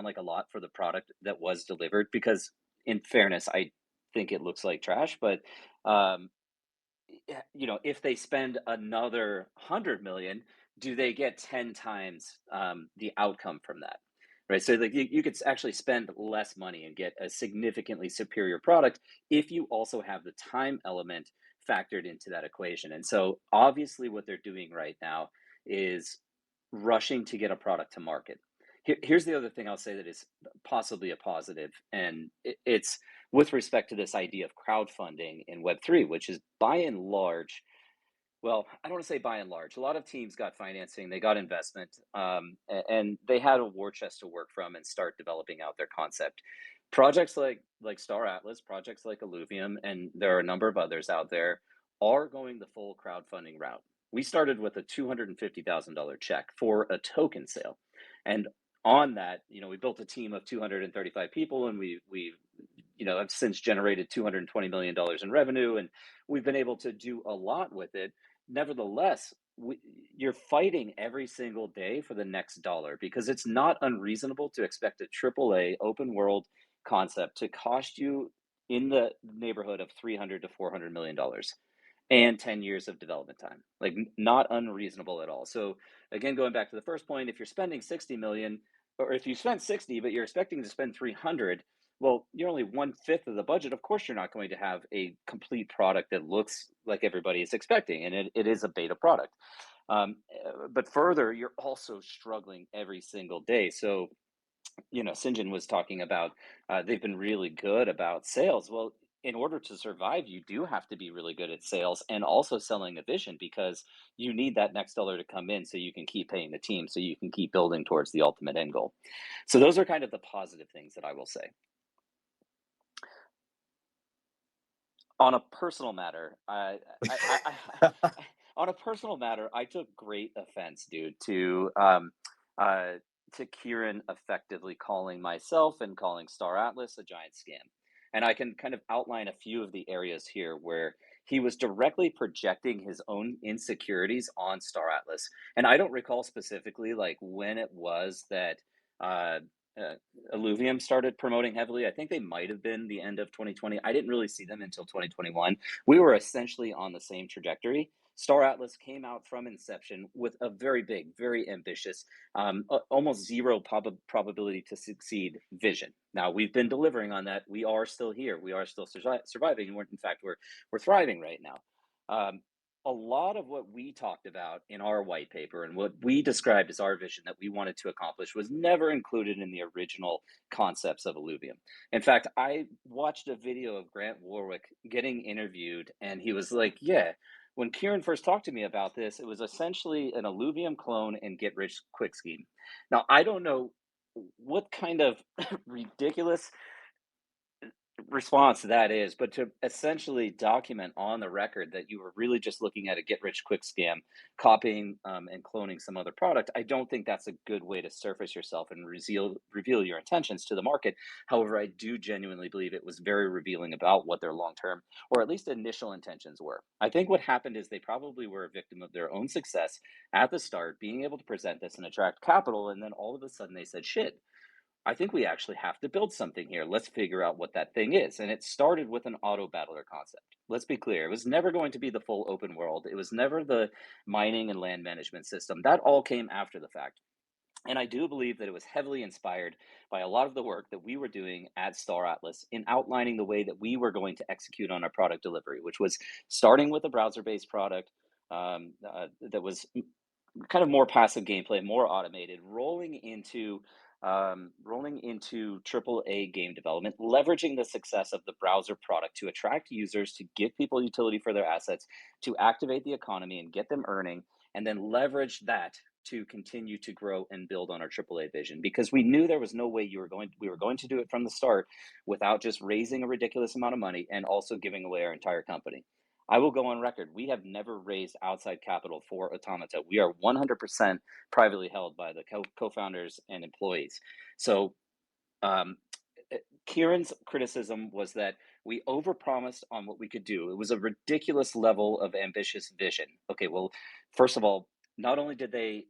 like a lot for the product that was delivered, because in fairness, I think it looks like trash, but um, if they spend another 100 million, do they get 10 times the outcome from that? Right. So like you could actually spend less money and get a significantly superior product if you also have the time element factored into that equation. And so obviously what they're doing right now is rushing to get a product to market. Here's the other thing I'll say that is possibly a positive, and it's with respect to this idea of crowdfunding in Web3, which is by and large, well, I don't want to say by and large. A lot of teams got financing, they got investment, and they had a war chest to work from and start developing out their concept. Projects like Star Atlas, projects like Illuvium, and there are a number of others out there, are going the full crowdfunding route. We started with a $250,000 check for a token sale, and on that, we built a team of 235 people, and we have since generated $220 million in revenue, and we've been able to do a lot with it. Nevertheless, you're fighting every single day for the next dollar, because it's not unreasonable to expect a AAA open world concept to cost you in the neighborhood of $300 to $400 million and 10 years of development time. Like, not unreasonable at all. So again, going back to the first point, if you're spending 60 million, or if you spent 60 but you're expecting to spend 300, well, you're only 1/5 of the budget. Of course you're not going to have a complete product that looks like everybody is expecting, and it is a beta product. But further, you're also struggling every single day. So Sinjin was talking about they've been really good about sales. Well, in order to survive, you do have to be really good at sales and also selling a vision, because you need that next dollar to come in so you can keep paying the team, so you can keep building towards the ultimate end goal. So those are kind of the positive things that I will say. On a personal matter, on a personal matter, I took great offense, dude, to Kieran effectively calling myself and calling Star Atlas a giant scam. And I can kind of outline a few of the areas here where he was directly projecting his own insecurities on Star Atlas. And I don't recall specifically like when it was that uh, uh, Illuvium started promoting heavily. I think they might have been the end of 2020. I didn't really see them until 2021. We were essentially on the same trajectory. Star Atlas came out from inception with a very big, very ambitious, almost zero probability to succeed vision. Now we've been delivering on that. We are still here. We are still surviving. In fact, we're thriving right now. A lot of what we talked about in our white paper and what we described as our vision that we wanted to accomplish was never included in the original concepts of Illuvium. In fact, I watched a video of Grant Warwick getting interviewed, and he was like, yeah, when Kieran first talked to me about this, it was essentially an Illuvium clone and get rich quick scheme. Now, I don't know what kind of ridiculous response that is, but to essentially document on the record that you were really just looking at a get rich quick scam, copying and cloning some other product, I don't think that's a good way to surface yourself and reveal your intentions to the market. However, I do genuinely believe it was very revealing about what their long term, or at least initial intentions were. I think what happened is they probably were a victim of their own success at the start, being able to present this and attract capital, and then all of a sudden they said, shit, I think we actually have to build something here. Let's figure out what that thing is. And it started with an auto battler concept. Let's be clear. It was never going to be the full open world. It was never the mining and land management system. That all came after the fact. And I do believe that it was heavily inspired by a lot of the work that we were doing at Star Atlas in outlining the way that we were going to execute on our product delivery, which was starting with a browser-based product that was kind of more passive gameplay, more automated, rolling into AAA game development, leveraging the success of the browser product to attract users, to give people utility for their assets, to activate the economy and get them earning, and then leverage that to continue to grow and build on our AAA vision, because we knew there was no way we were going to do it from the start without just raising a ridiculous amount of money and also giving away our entire company. I will go on record. We have never raised outside capital for Automata. We are 100% privately held by the co-founders and employees. So Kieran's criticism was that we overpromised on what we could do. It was a ridiculous level of ambitious vision. Okay, well, first of all, not only did they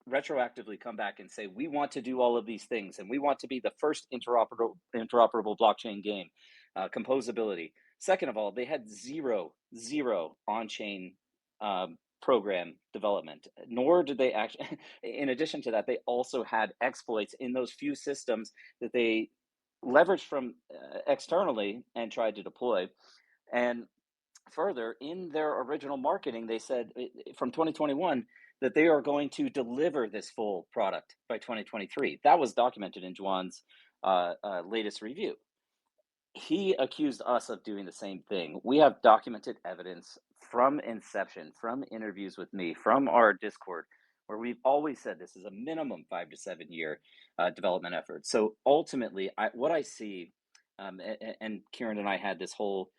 retroactively come back and say, we want to do all of these things and we want to be the first interoperable blockchain game, composability. Second of all, they had zero on-chain program development, nor did they actually, in addition to that, they also had exploits in those few systems that they leveraged from externally and tried to deploy. And further, in their original marketing, they said from 2021 that they are going to deliver this full product by 2023. That was documented in Juan's latest review. He accused us of doing the same thing. We have documented evidence from inception, from interviews with me, from our Discord, where we've always said this is a minimum 5 to 7 year development effort. So ultimately, what I see, and Kieran and I had this whole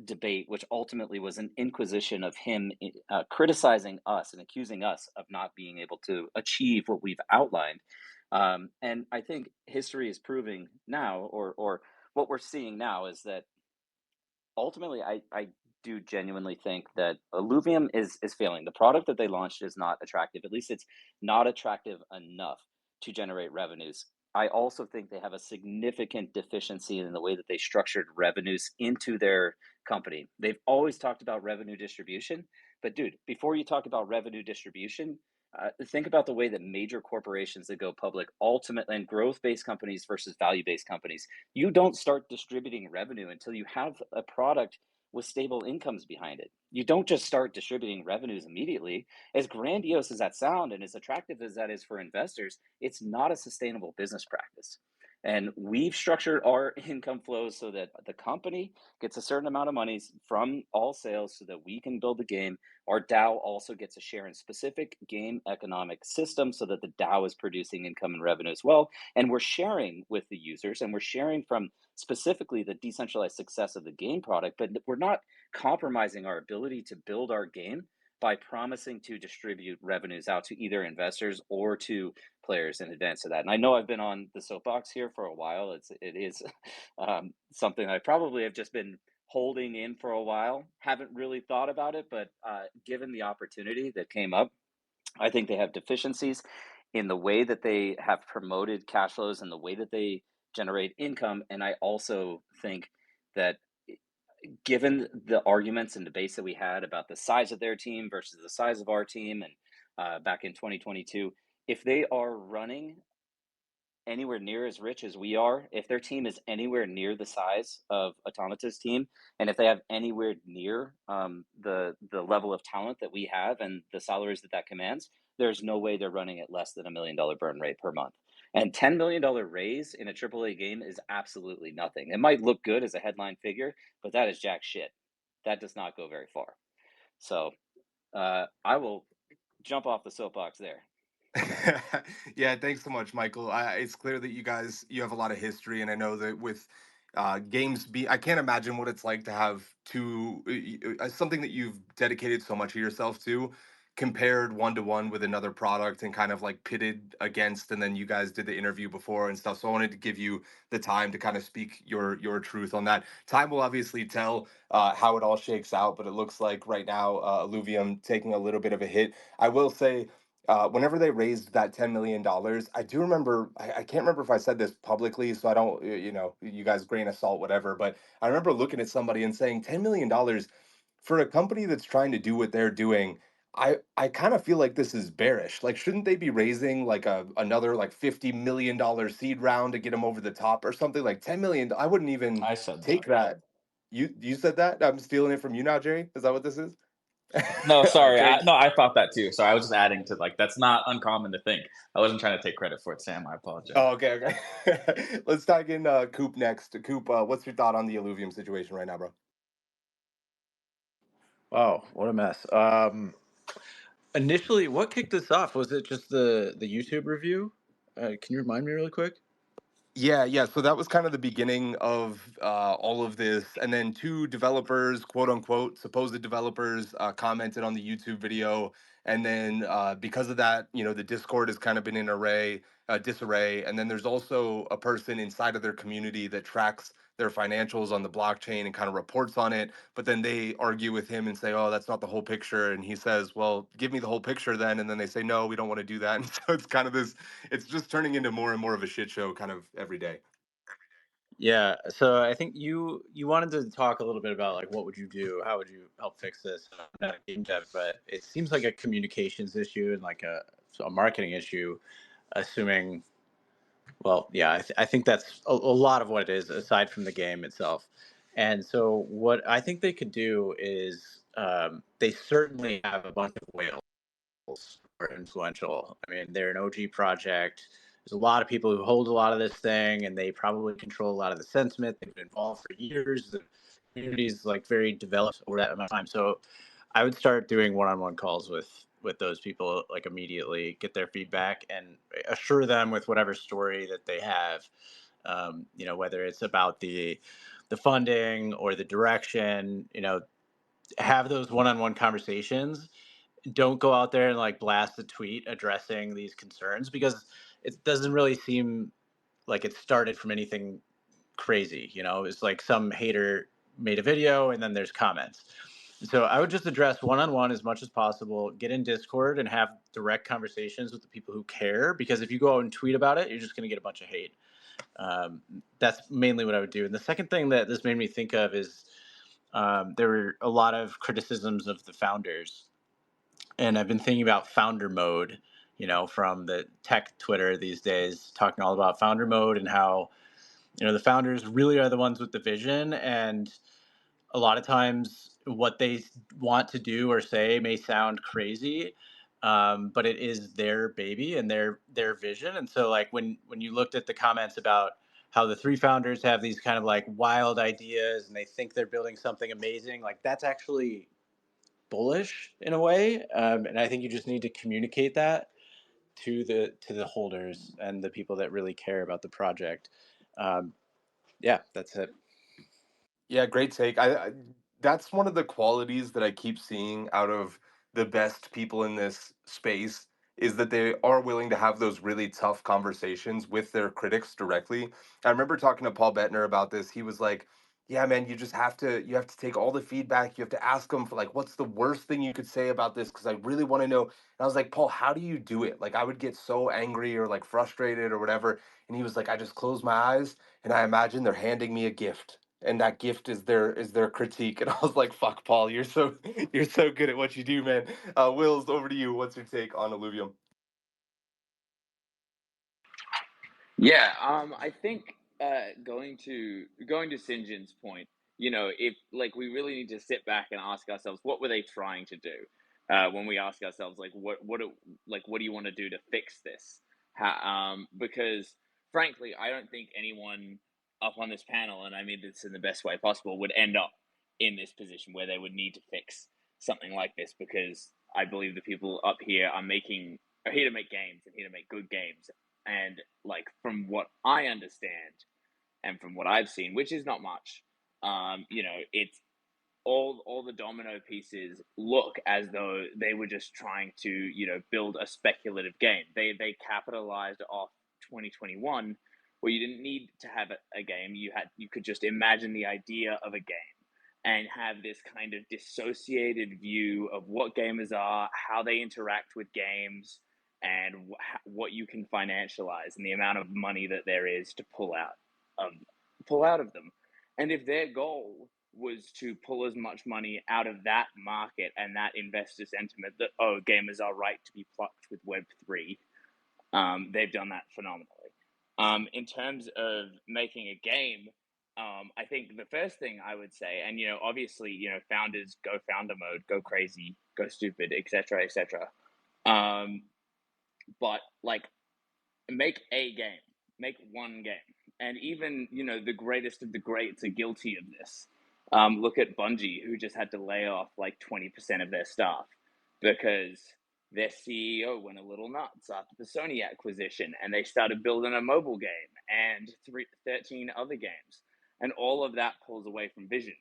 debate, which ultimately was an inquisition of him criticizing us and accusing us of not being able to achieve what we've outlined. And I think history is proving now, or what we're seeing now, is that ultimately I do genuinely think that Illuvium is failing. The product that they launched is not attractive. At least it's not attractive enough to generate revenues. I also think they have a significant deficiency in the way that they structured revenues into their company. They've always talked about revenue distribution, but dude, before you talk about revenue distribution, think about the way that major corporations that go public, ultimately, and growth-based companies versus value-based companies, you don't start distributing revenue until you have a product with stable incomes behind it. You don't just start distributing revenues immediately. As grandiose as that sounds and as attractive as that is for investors, it's not a sustainable business practice. And we've structured our income flows so that the company gets a certain amount of money from all sales so that we can build the game. Our DAO also gets a share in specific game economic systems so that the DAO is producing income and revenue as well. And we're sharing with the users, and we're sharing from specifically the decentralized success of the game product, but we're not compromising our ability to build our game by promising to distribute revenues out to either investors or to players in advance of that. And I know I've been on the soapbox here for a while. It is something I probably have just been holding in for a while. Haven't really thought about it, but given the opportunity that came up, I think they have deficiencies in the way that they have promoted cash flows and the way that they generate income. And I also think that given the arguments and debates that we had about the size of their team versus the size of our team, and back in 2022, if they are running anywhere near as rich as we are, if their team is anywhere near the size of Automata's team, and if they have anywhere near the level of talent that we have and the salaries that commands, there's no way they're running at less than $1 million burn rate per month. And $10 million raise in a AAA game is absolutely nothing. It might look good as a headline figure, but that is jack shit. That does not go very far. So I will jump off the soapbox there. Yeah, thanks so much, Michael. It's clear that you have a lot of history, and I know that with games, I can't imagine what it's like to have something that you've dedicated so much of yourself to, compared one to one with another product and kind of like pitted against, and then you guys did the interview before and stuff. So I wanted to give you the time to kind of speak your truth on that. Time will obviously tell how it all shakes out, but it looks like right now Illuvium taking a little bit of a hit. I will say, whenever they raised that $10 million, I do remember, I can't remember if I said this publicly, so I don't, you guys grain of salt, whatever, but I remember looking at somebody and saying $10 million for a company that's trying to do what they're doing. I kind of feel like this is bearish. Like, shouldn't they be raising like another like $50 million seed round to get them over the top or something? Like 10 million, I wouldn't even I said take that. You said that? I'm stealing it from you now, Jerry? Is that what this is? No, sorry. Jerry, I thought that too. So I was just adding to, like, that's not uncommon to think. I wasn't trying to take credit for it, Sam. I apologize. oh, okay. Let's tag in Coop next. Coop, what's your thought on the Illuvium situation right now, bro? Wow, what a mess. Initially, what kicked this off? Was it just the YouTube review? Can you remind me really quick? Yeah. So that was kind of the beginning of all of this, and then two developers, quote unquote, supposed developers, commented on the YouTube video, and then because of that, the Discord has kind of been in disarray, and then there's also a person inside of their community that tracks their financials on the blockchain and kind of reports on it, but then they argue with him and say, "Oh, that's not the whole picture," and he says, "Well, give me the whole picture then," and then they say, "No, we don't want to do that," and so it's kind of this it's just turning into more and more of a shit show kind of every day. Yeah, so I think you wanted to talk a little bit about like what would you do? How would you help fix this? I'm not a game dev, but it seems like a communications issue and like a marketing issue. Assuming, well, yeah, I think that's a lot of what it is aside from the game itself. And so what I think they could do is they certainly have a bunch of whales are influential. I mean, they're an OG project. There's a lot of people who hold a lot of this thing, and they probably control a lot of the sentiment. They've been involved for years. The community's like very developed over that amount of time. So, I would start doing one-on-one calls with those people like immediately, get their feedback, and assure them with whatever story that they have. Whether it's about the funding or the direction. Have those one-on-one conversations. Don't go out there and like blast a tweet addressing these concerns because it doesn't really seem like it started from anything crazy. It's like some hater made a video and then there's comments. So I would just address one-on-one as much as possible, get in Discord and have direct conversations with the people who care, because if you go out and tweet about it, you're just going to get a bunch of hate. That's mainly what I would do. And the second thing that this made me think of is there were a lot of criticisms of the founders, and I've been thinking about founder mode, from the tech Twitter these days, talking all about founder mode and how, the founders really are the ones with the vision. And a lot of times what they want to do or say may sound crazy, but it is their baby and their vision. And so like when you looked at the comments about how the three founders have these kind of like wild ideas and they think they're building something amazing, like that's actually bullish in a way, and I think you just need to communicate that to the holders and the people that really care about the project. Yeah, that's it. Yeah, great take. That's one of the qualities that I keep seeing out of the best people in this space is that they are willing to have those really tough conversations with their critics directly. I remember talking to Paul Bettner about this. He was like, "Yeah, man, you have to take all the feedback. You have to ask them for like what's the worst thing you could say about this because I really want to know." And I was like, "Paul, how do you do it?" Like I would get so angry or like frustrated or whatever. And he was like, "I just close my eyes and I imagine they're handing me a gift, and that gift is their critique." And I was like, "Fuck, Paul, you're so you're so good at what you do, man." Wills, over to you. What's your take on Illuvium? Yeah, I think going to St. John's point, if like we really need to sit back and ask ourselves, what were they trying to do? When we ask ourselves, like, what do you want to do to fix this? Because frankly, I don't think anyone up on this panel, and I mean this in the best way possible, would end up in this position where they would need to fix something like this, because I believe the people up here are here to make games and here to make good games. And like from what I understand and from what I've seen, which is not much, it's all the domino pieces look as though they were just trying to, build a speculative game. They capitalized off 2021, where you didn't need to have a game. You could just imagine the idea of a game and have this kind of dissociated view of what gamers are, how they interact with games, and what you can financialize and the amount of money that there is to pull out of them. And if their goal was to pull as much money out of that market and that investor sentiment that, oh, gamers are right to be plucked with Web3, they've done that phenomenally. In terms of making a game, I think the first thing I would say, and obviously, founders go founder mode, go crazy, go stupid, etc., etc. But like, make a game, make one game, and even the greatest of the greats are guilty of this. Look at Bungie, who just had to lay off like 20% of their staff because Their CEO went a little nuts after the Sony acquisition, and they started building a mobile game and 13 other games, and all of that pulls away from vision.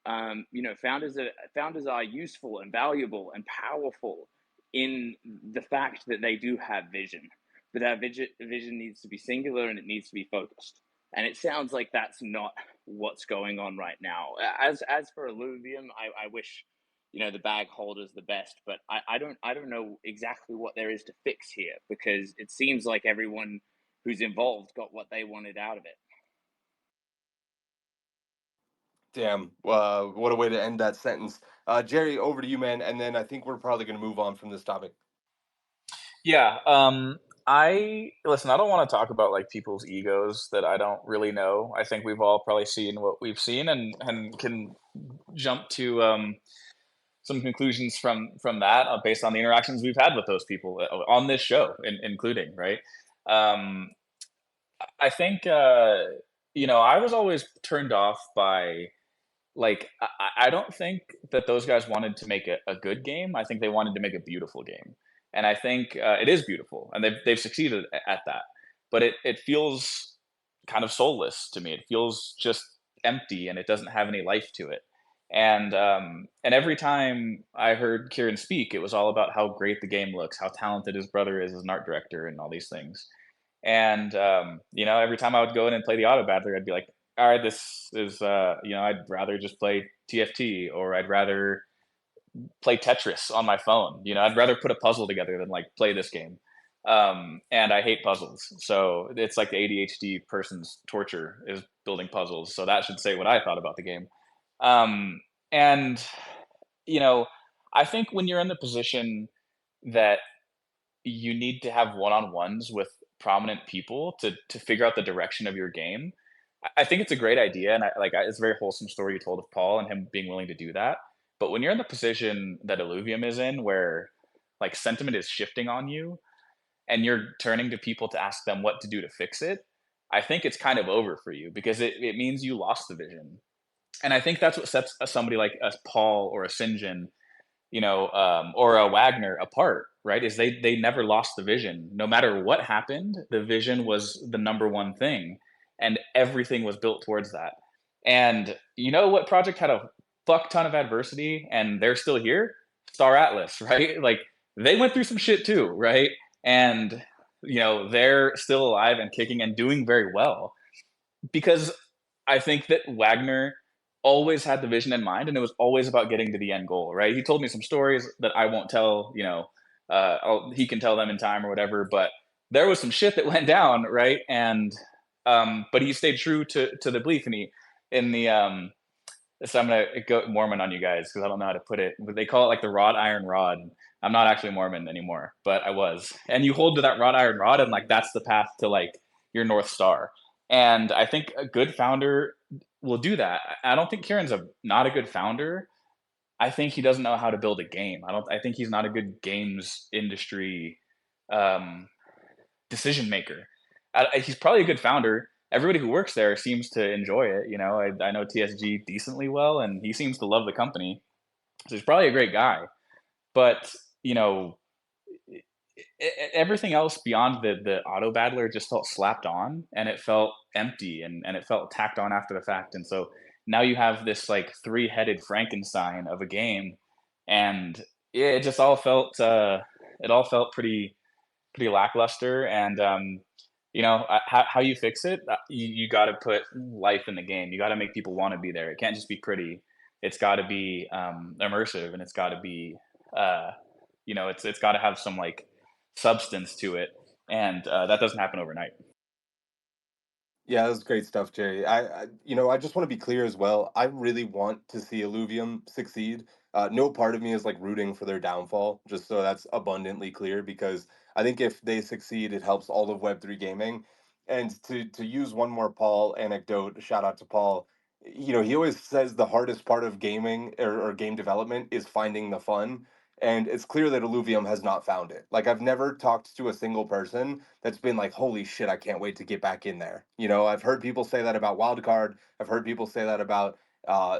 Founders are useful and valuable and powerful in the fact that they do have vision, but that vision needs to be singular and it needs to be focused. And it sounds like that's not what's going on right now. As for Illuvium, I wish the bag holder's the best, but I don't know exactly what there is to fix here, because it seems like everyone who's involved got what they wanted out of it. Damn, what a way to end that sentence. Jerry, over to you, man, and then I think we're probably going to move on from this topic. Yeah. I listen. I don't want to talk about like people's egos that I don't really know. I think we've all probably seen what we've seen, and can jump to some conclusions from that based on the interactions we've had with those people on this show, including right. Um, I think I was always turned off by like I don't think that those guys wanted to make a good game. I think they wanted to make a beautiful game, and I think it is beautiful, and they've succeeded at that. But it feels kind of soulless to me. It feels just empty, and it doesn't have any life to it. And every time I heard Kieran speak, it was all about how great the game looks, how talented his brother is as an art director, and all these things. And every time I would go in and play the auto battler, I'd be like, all right, this is I'd rather just play TFT, or I'd rather play Tetris on my phone. I'd rather put a puzzle together than like play this game. And I hate puzzles, so it's like the ADHD person's torture is building puzzles. So that should say what I thought about the game. And you know, I think when you're in the position that you need to have one-on-ones with prominent people to figure out the direction of your game. I think it's a great idea, and it's a very wholesome story you told of Paul and him being willing to do that. But when you're in the position that Illuvium is in, where like sentiment is shifting on you, and you're turning to people to ask them what to do to fix it, I think it's kind of over for you, because it means you lost the vision. And I think that's what sets somebody like a Paul or a Sinjin, or a Wagner apart, right? Is they never lost the vision. No matter what happened, the vision was the number one thing, and everything was built towards that. And you know what project had a fuck ton of adversity and they're still here? Star Atlas, right? Like they went through some shit too, right? And they're still alive and kicking and doing very well, because I think that Wagner always had the vision in mind, and it was always about getting to the end goal, right? He told me some stories that I won't tell, he can tell them in time or whatever, but there was some shit that went down, right? And but he stayed true to the belief, and so I'm gonna go Mormon on you guys because I don't know how to put it, but they call it like the wrought iron rod. I'm not actually Mormon anymore, but I was. And you hold to that wrought iron rod, and like that's the path to like your North Star. And I think a good founder will do that. I don't think Kieran's not a good founder. I think he doesn't know how to build a game. I think he's not a good games industry decision maker. He's probably a good founder. Everybody who works there seems to enjoy it. I know TSG decently well, and he seems to love the company. So he's probably a great guy. But everything else beyond the auto battler just felt slapped on, and it felt empty, and it felt tacked on after the fact. And so now you have this like three-headed Frankenstein of a game, and it just all felt pretty lackluster. And how you fix it, you got to put life in the game. You got to make people want to be there. It can't just be pretty. It's got to be immersive, and it's got to be it's got to have some like substance to it, and that doesn't happen overnight. Yeah, that was great stuff, Jerry. I just want to be clear as well. I really want to see Illuvium succeed. No part of me is like rooting for their downfall, just so that's abundantly clear, because I think if they succeed, it helps all of Web3 gaming. And to use one more Paul anecdote, shout out to Paul. He always says the hardest part of gaming or game development is finding the fun. And it's clear that Illuvium has not found it. Like, I've never talked to a single person that's been like, holy shit, I can't wait to get back in there. I've heard people say that about Wildcard. I've heard people say that about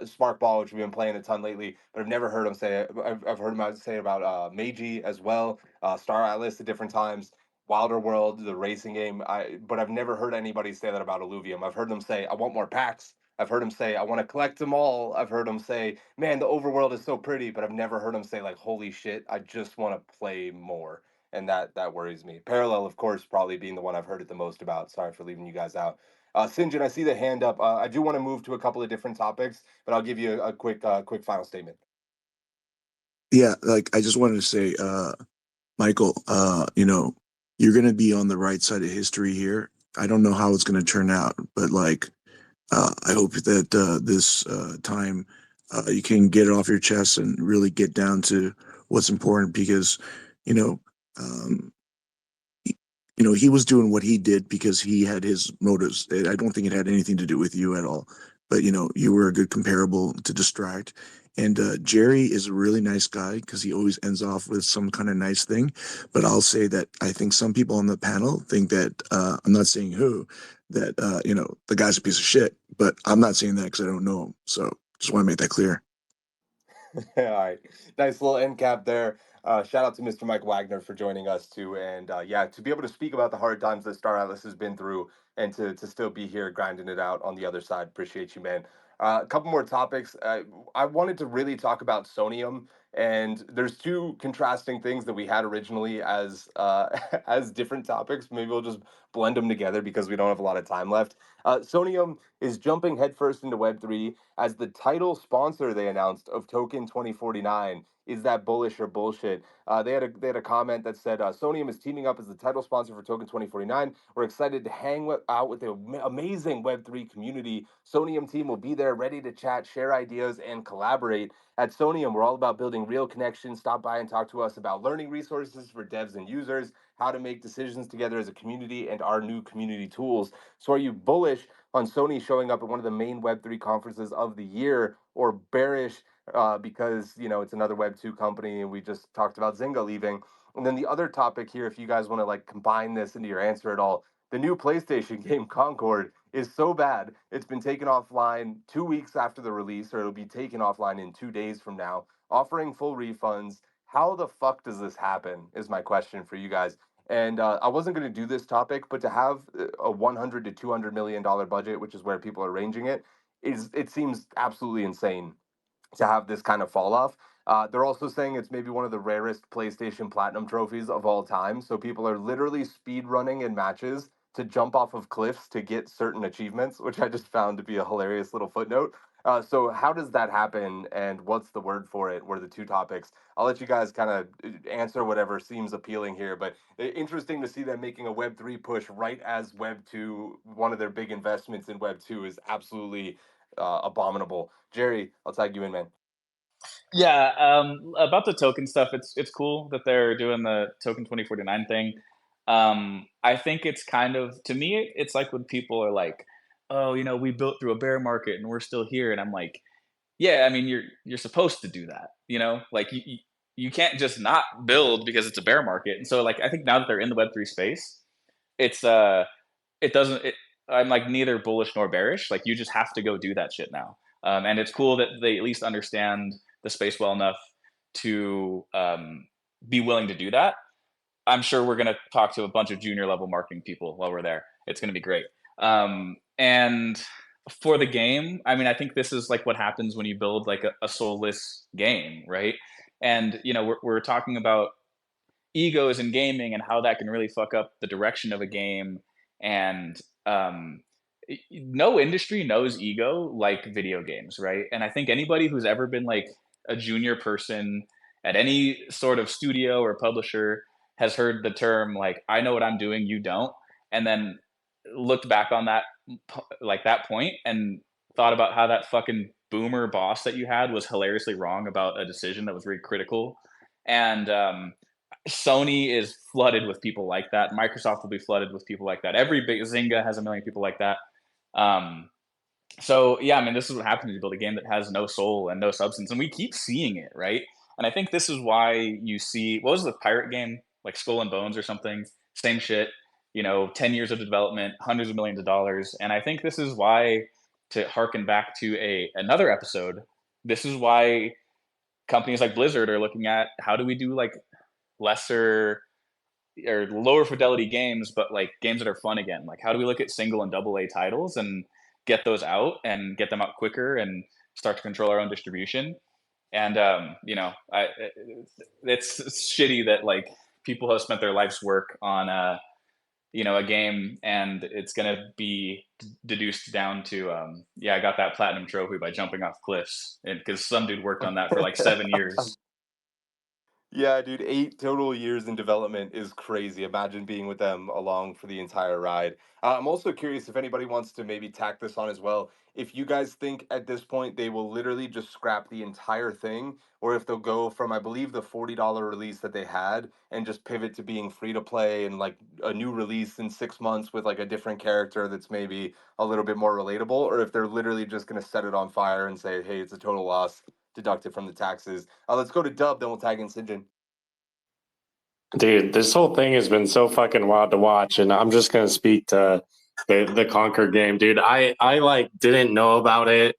Smart Ball, which we've been playing a ton lately, but I've never heard him say it. I've heard him say about Meiji as well, Star Atlas at different times, Wilder World, the racing game. But I've never heard anybody say that about Illuvium. I've heard them say, "I want more packs." I've heard him say, "I want to collect them all." I've heard him say, "Man, the overworld is so pretty," but I've never heard him say like, "Holy shit, I just want to play more." And that worries me. Parallel, of course, probably being the one I've heard it the most about. Sorry for leaving you guys out. Sinjin, I see the hand up. I do want to move to a couple of different topics, but I'll give you a quick final statement. Yeah, like I just wanted to say, Michael, you're gonna be on the right side of history here. I don't know how it's gonna turn out, but like, I hope that this time you can get it off your chest and really get down to what's important because, you know, um, he was doing what he did because he had his motives. I don't think it had anything to do with you at all. But you were a good comparable to distract. And Jerry is a really nice guy because he always ends off with some kind of nice thing. But I'll say that I think some people on the panel think that I'm not saying who, that the guy's a piece of shit. But I'm not saying that because I don't know him. So just want to make that clear. All right, nice little end cap there. Shout out to Mr. Mike Wagner for joining us too, and yeah, to be able to speak about the hard times that Star Atlas has been through, and to still be here grinding it out on the other side. Appreciate you, man. A couple more topics. I wanted to really talk about Sonium, and there's two contrasting things that we had originally as as different topics. Maybe we'll just blend them together because we don't have a lot of time left. Sonium is jumping headfirst into Web3 as the title sponsor they announced of Token 2049. Is that bullish or bullshit? They had a comment that said Sonium is teaming up as the title sponsor for Token 2049. We're excited to hang out with the amazing Web3 community. Sonium team will be there ready to chat, share ideas, and collaborate. At Sonium, we're all about building real connections. Stop by and talk to us about learning resources for devs and users, how to make decisions together as a community, and our new community tools. So, are you bullish on Sony showing up at one of the main Web3 conferences of the year, or bearish because it's another Web2 company and we just talked about Zynga leaving? And then the other topic here, if you guys want to like combine this into your answer at all, the new PlayStation game Concord is so bad it's been taken offline 2 weeks after the release, or it'll be taken offline in 2 days from now, offering full refunds. How the fuck does this happen? Is my question for you guys. And I wasn't going to do this topic, but to have a 100 to 200 million dollar budget, which is where people are ranging it, it seems absolutely insane to have this kind of fall off. They're also saying it's maybe one of the rarest PlayStation Platinum trophies of all time. So people are literally speed running in matches to jump off of cliffs to get certain achievements, which I just found to be a hilarious little footnote. So how does that happen, and what's the word for it? Were the two topics. I'll let you guys kind of answer whatever seems appealing here, but interesting to see them making a Web3 push right as Web2, one of their big investments in Web2, is absolutely abominable. Jerry, I'll tag you in, man. Yeah, about the token stuff, it's cool that they're doing the token 2049 thing. I think it's kind of, to me, it's like when people are like, "Oh, we built through a bear market and we're still here," and I'm like, "Yeah, I mean, you're supposed to do that, like you can't just not build because it's a bear market." And so, like, I think now that they're in the Web3 space, it's it doesn't. I'm like neither bullish nor bearish. Like, you just have to go do that shit now. And it's cool that they at least understand the space well enough to be willing to do that. I'm sure we're going to talk to a bunch of junior level marketing people while we're there. It's going to be great. And for the game, I mean, I think this is like what happens when you build like a soulless game, right? And we're talking about egos in gaming and how that can really fuck up the direction of a game. And no industry knows ego like video games, right? And I think anybody who's ever been like a junior person at any sort of studio or publisher has heard the term like, "I know what I'm doing, you don't," and then looked back on that, like, that point, and thought about how that fucking boomer boss that you had was hilariously wrong about a decision that was very critical. And Sony is flooded with people like that. Microsoft will be flooded with people like that. Every big Zynga has a million people like that. Um, so yeah, I mean, this is what happens when you build a game that has no soul and no substance, and we keep seeing it, right? And I think this is why you see, what was the pirate game, like Skull and Bones or something? Same shit. 10 years of development, hundreds of millions of dollars, and I think this is why to harken back to another episode, this is why companies like Blizzard are looking at how do we do like lesser or lower fidelity games, but like games that are fun again. Like how do we look at single and double A titles and get those out and get them out quicker and start to control our own distribution. And you know, it's shitty that like people have spent their life's work on you know, a game and it's gonna be deduced down to yeah, I got that platinum trophy by jumping off cliffs, and because some dude worked on that for like 7 years. Yeah, dude, 8 total years in development is crazy. Imagine being with them along for the entire ride. I'm also curious if anybody wants to maybe tack this on as well. If you guys think at this point they will literally just scrap the entire thing, or if they'll go from, I believe, the $40 release that they had and just pivot to being free to play and like a new release in 6 months with like a different character that's maybe a little bit more relatable, or if they're literally just going to set it on fire and say, hey, it's a total loss, deduct it from the taxes. Let's go to Dub, then we'll tag in Sinjin. Dude, this whole thing has been so fucking wild to watch, and I'm just gonna speak to the Concord game, dude. I like didn't know about it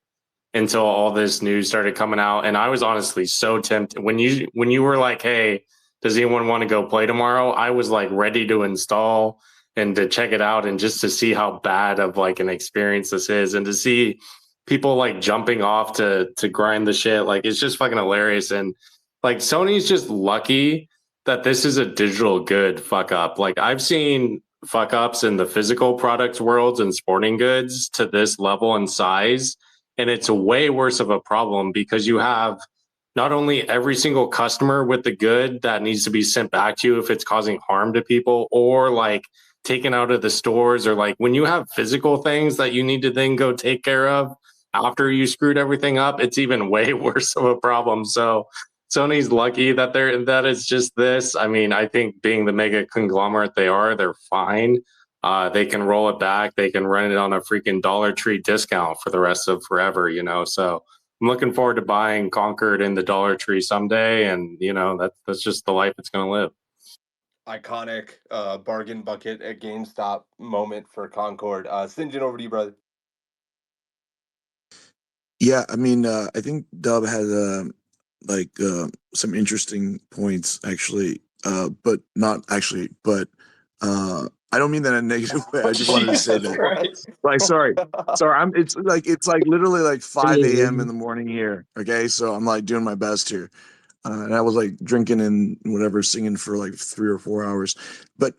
until all this news started coming out, and I was honestly so tempted when you were like, "Hey, does anyone want to go play tomorrow?" I was like ready to install and to check it out, and just to see how bad of like an experience this is, and to see people like jumping off to grind the shit, like it's just fucking hilarious. And like Sony's just lucky that this is a digital good fuck up. Like I've seen fuck ups in the physical products worlds and sporting goods to this level and size, and it's a way worse of a problem because you have not only every single customer with the good that needs to be sent back to you if it's causing harm to people, or like taken out of the stores, or like when you have physical things that you need to then go take care of after you screwed everything up, it's even way worse of a problem. So Sony's lucky that it's just this. I mean, I think being the mega conglomerate they are, they're fine. They can roll it back. They can run it on a freaking Dollar Tree discount for the rest of forever, you know. So I'm looking forward to buying Concord in the Dollar Tree someday, and you know that's just the life it's going to live. Iconic bargain bucket at GameStop moment for Concord. Sinjin, over to you, brother. Yeah, I mean, I think Dub had some interesting points actually, but not actually, but I don't mean that in a negative way. I just wanted to say Jesus that. Christ. Like, sorry. It's like literally like 5 a.m. in the morning here. Okay, so I'm like doing my best here, and I was like drinking and whatever, singing for like 3 or 4 hours. But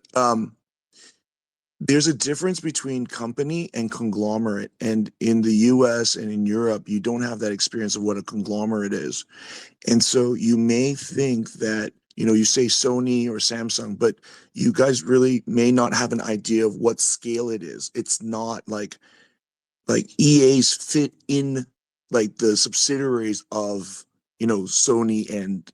there's a difference between company and conglomerate, and in the U.S. and in Europe, you don't have that experience of what a conglomerate is. And so you may think that, you know, you say Sony or Samsung, but you guys really may not have an idea of what scale it is. It's not like EA's fit in like the subsidiaries of, you know, Sony and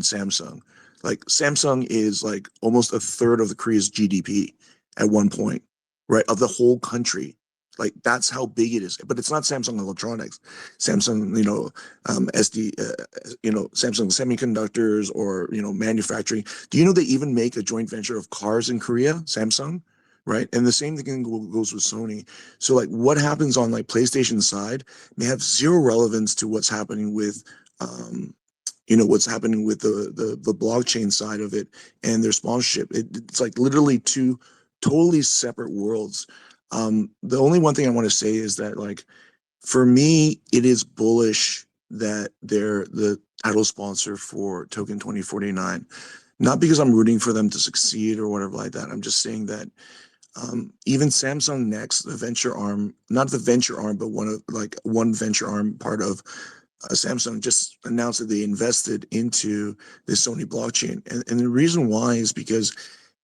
Samsung. Like Samsung is like almost a third of the Korea's GDP at one point, right? Of the whole country. Like that's how big it is. But it's not Samsung Electronics. Samsung, you know, Samsung Semiconductors, or, you know, manufacturing. Do you know they even make a joint venture of cars in Korea, Samsung? Right. And the same thing goes with Sony. So like what happens on like PlayStation side may have zero relevance to what's happening with, what's happening with the blockchain side of it and their sponsorship. It's like literally two totally separate worlds. The only one thing I want to say is that, like, for me, it is bullish that they're the title sponsor for Token 2049. Not because I'm rooting for them to succeed or whatever like that. I'm just saying that even Samsung Next, the venture arm, not the venture arm, but one venture arm part of Samsung, just announced that they invested into the Sony blockchain. And the reason why is because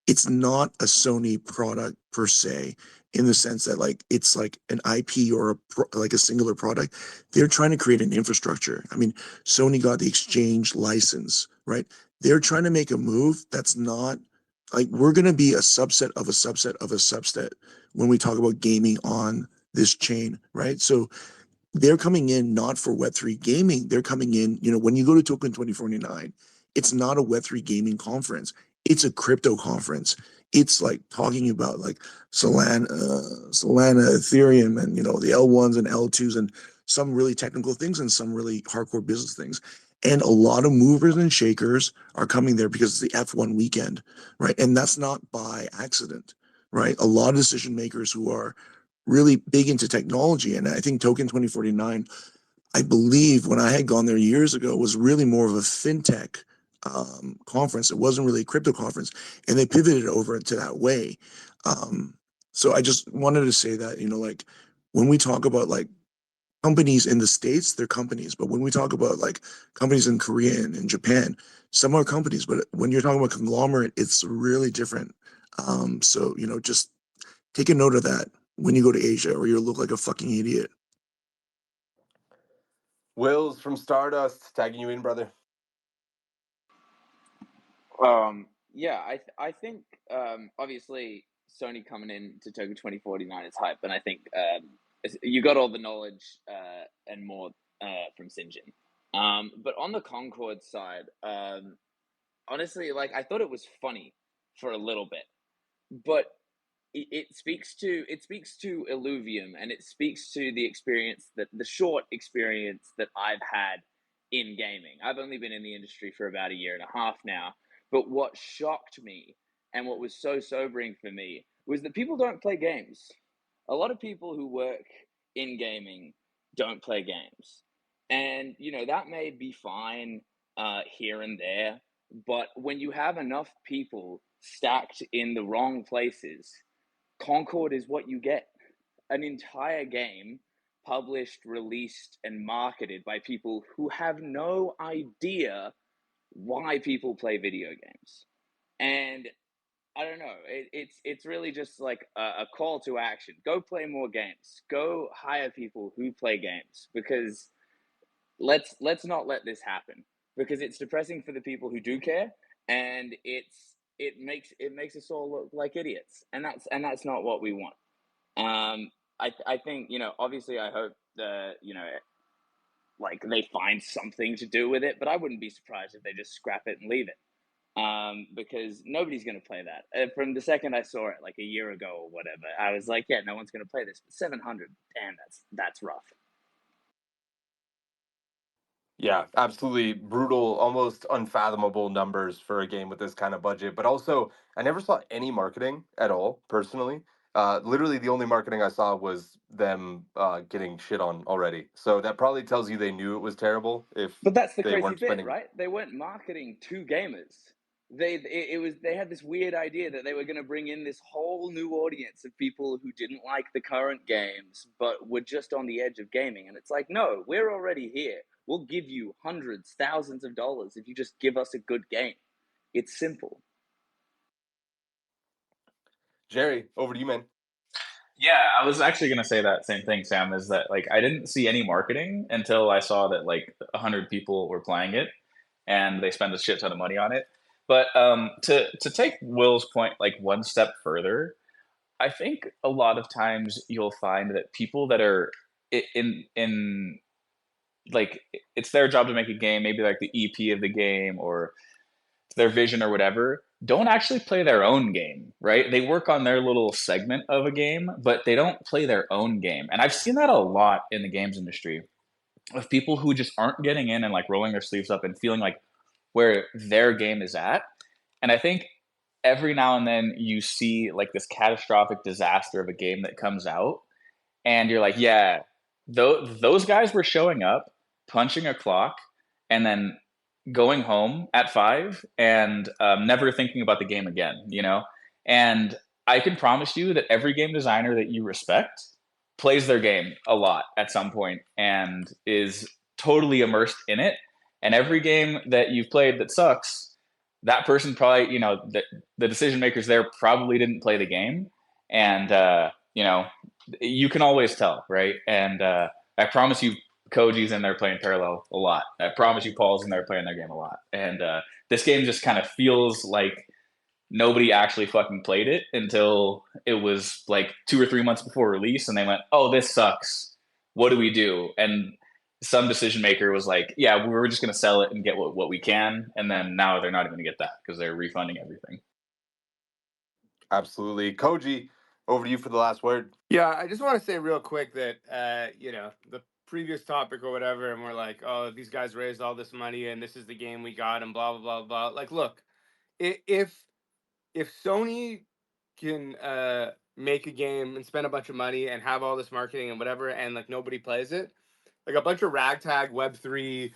it's not a Sony product per se, in the sense that like it's like an IP or like a singular product. They're trying to create an infrastructure. I mean, Sony got the exchange license, right? They're trying to make a move that's not like, we're going to be a subset of a subset of a subset when we talk about gaming on this chain, right? So they're coming in not for Web3 gaming. They're coming in, you know, when you go to Token 2049, it's not a Web3 gaming conference. it's a crypto conference. It's like talking about like Solana, Ethereum, and the L1s and L2s, and some really technical things and some really hardcore business things. And a lot of movers and shakers are coming there because it's the F1 weekend, right? And that's not by accident, right? A lot of decision makers who are really big into technology, and I think Token 2049, I believe when I had gone there years ago, was really more of a fintech conference. It wasn't really a crypto conference, and they pivoted over to that way. Um, so I just wanted to say that, like when we talk about like companies in the States, they're companies. But when we talk about like companies in Korea and in Japan, some are companies. But when you're talking about conglomerate, it's really different. So, just take a note of that when you go to Asia, or you'll look like a fucking idiot. Will's from Stardust tagging you in, brother. Yeah, I think obviously Sony coming in to Token 2049 is hype, and I think you got all the knowledge and more from Sinjin. But on the Concord side, honestly, like I thought it was funny for a little bit, but it speaks to Illuvium, and it speaks to the experience, that the short experience that I've had in gaming. I've only been in the industry for about a year and a half now, but what shocked me and what was so sobering for me was that people don't play games. A lot of people who work in gaming don't play games, and that may be fine here and there, but when you have enough people stacked in the wrong places, Concord is what you get. An entire game published, released, and marketed by people who have no idea why people play video games. And I don't know, it's really just like a call to action. Go play more games. Go hire people who play games, because let's not let this happen, because it's depressing for the people who do care, and it makes us all look like idiots, and that's not what we want. I think, obviously I hope that, like they find something to do with it, but I wouldn't be surprised if they just scrap it and leave it. Because nobody's going to play that. From the second I saw it, like a year ago or whatever, I was like, yeah, no one's going to play this. But 700, damn, that's rough. Yeah, absolutely brutal, almost unfathomable numbers for a game with this kind of budget. But also, I never saw any marketing at all, personally. Literally, the only marketing I saw was them getting shit on already. So that probably tells you they knew it was terrible if But that's the they crazy weren't bit, spending. right? They weren't marketing to gamers. They had this weird idea that they were going to bring in this whole new audience of people who didn't like the current games but were just on the edge of gaming, and it's like, no, we're already here. We'll give you hundreds, thousands of dollars if you just give us a good game. It's simple. Jerry, over to you, man. Yeah, I was actually gonna say that same thing, Sam. Is that like I didn't see any marketing until I saw that like 100 people were playing it, and they spend a shit ton of money on it. But to take Will's point like one step further, I think a lot of times you'll find that people that are in like it's their job to make a game, maybe like the EP of the game or their vision or whatever, don't actually play their own game, right? They work on their little segment of a game, but they don't play their own game. And I've seen that a lot in the games industry of people who just aren't getting in and like rolling their sleeves up and feeling like where their game is at. And I think every now and then you see like this catastrophic disaster of a game that comes out, and you're like, yeah, those guys were showing up, punching a clock, and then going home at 5 and never thinking about the game again, you know? And I can promise you that every game designer that you respect plays their game a lot at some point and is totally immersed in it. And every game that you've played that sucks, that person probably, the decision makers there probably didn't play the game. And, you can always tell, right? And I promise you, Koji's in there playing parallel a lot. I promise you, Paul's in there playing their game a lot. And this game just kind of feels like nobody actually fucking played it until it was like 2 or 3 months before release, and they went, "Oh, this sucks. What do we do?" And some decision maker was like, yeah, we're just going to sell it and get what we can. And then now they're not even going to get that because they're refunding everything. Absolutely. Koji, over to you for the last word. Yeah, I just want to say real quick that the previous topic or whatever, and we're like, oh, these guys raised all this money and this is the game we got and blah blah blah blah. Like, look, if Sony can make a game and spend a bunch of money and have all this marketing and whatever, and like nobody plays it, like a bunch of ragtag Web3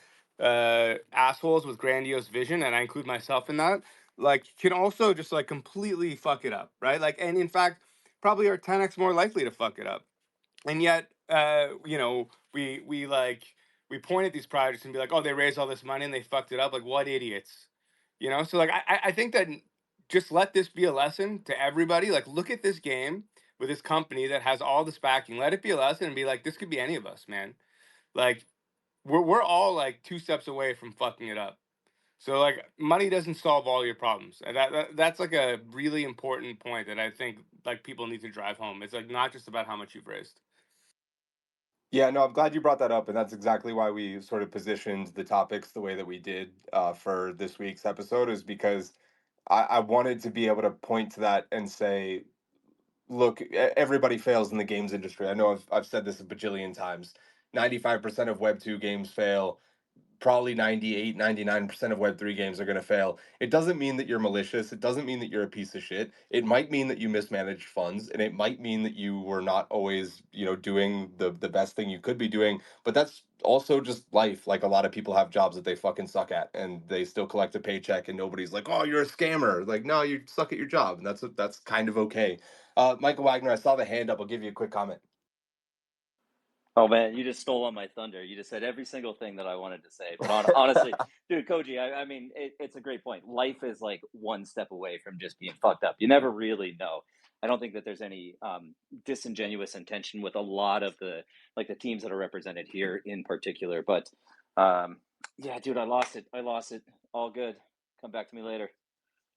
assholes with grandiose vision, and I include myself in that, like can also just like completely fuck it up, right? Like, and in fact, probably are 10x more likely to fuck it up. And yet, we point at these projects and be like, oh, they raised all this money and they fucked it up. Like, what idiots, So like, I think that just let this be a lesson to everybody. Like, look at this game with this company that has all this backing. Let it be a lesson and be like, this could be any of us, man. Like, we're all like 2 steps away from fucking it up. So like, money doesn't solve all your problems, and that's like a really important point that I think like people need to drive home. It's like not just about how much you've raised. Yeah, no, I'm glad you brought that up, and that's exactly why we sort of positioned the topics the way that we did for this week's episode, is because I wanted to be able to point to that and say, look, everybody fails in the games industry. I know I've said this a bajillion times. 95% of Web 2 games fail. Probably 98, 99% of Web3 games are going to fail. It doesn't mean that you're malicious. It doesn't mean that you're a piece of shit. It might mean that you mismanaged funds, and it might mean that you were not always, doing the best thing you could be doing. But that's also just life. Like, a lot of people have jobs that they fucking suck at, and they still collect a paycheck, and nobody's like, oh, you're a scammer. Like, no, you suck at your job, and that's kind of okay. Michael Wagner, I saw the hand up. I'll give you a quick comment. Oh man, you just stole on my thunder. You just said every single thing that I wanted to say. But honestly, dude, Koji, I mean, it's a great point. Life is like one step away from just being fucked up. You never really know. I don't think that there's any disingenuous intention with a lot of the teams that are represented here in particular. But yeah, dude, I lost it. All good. Come back to me later.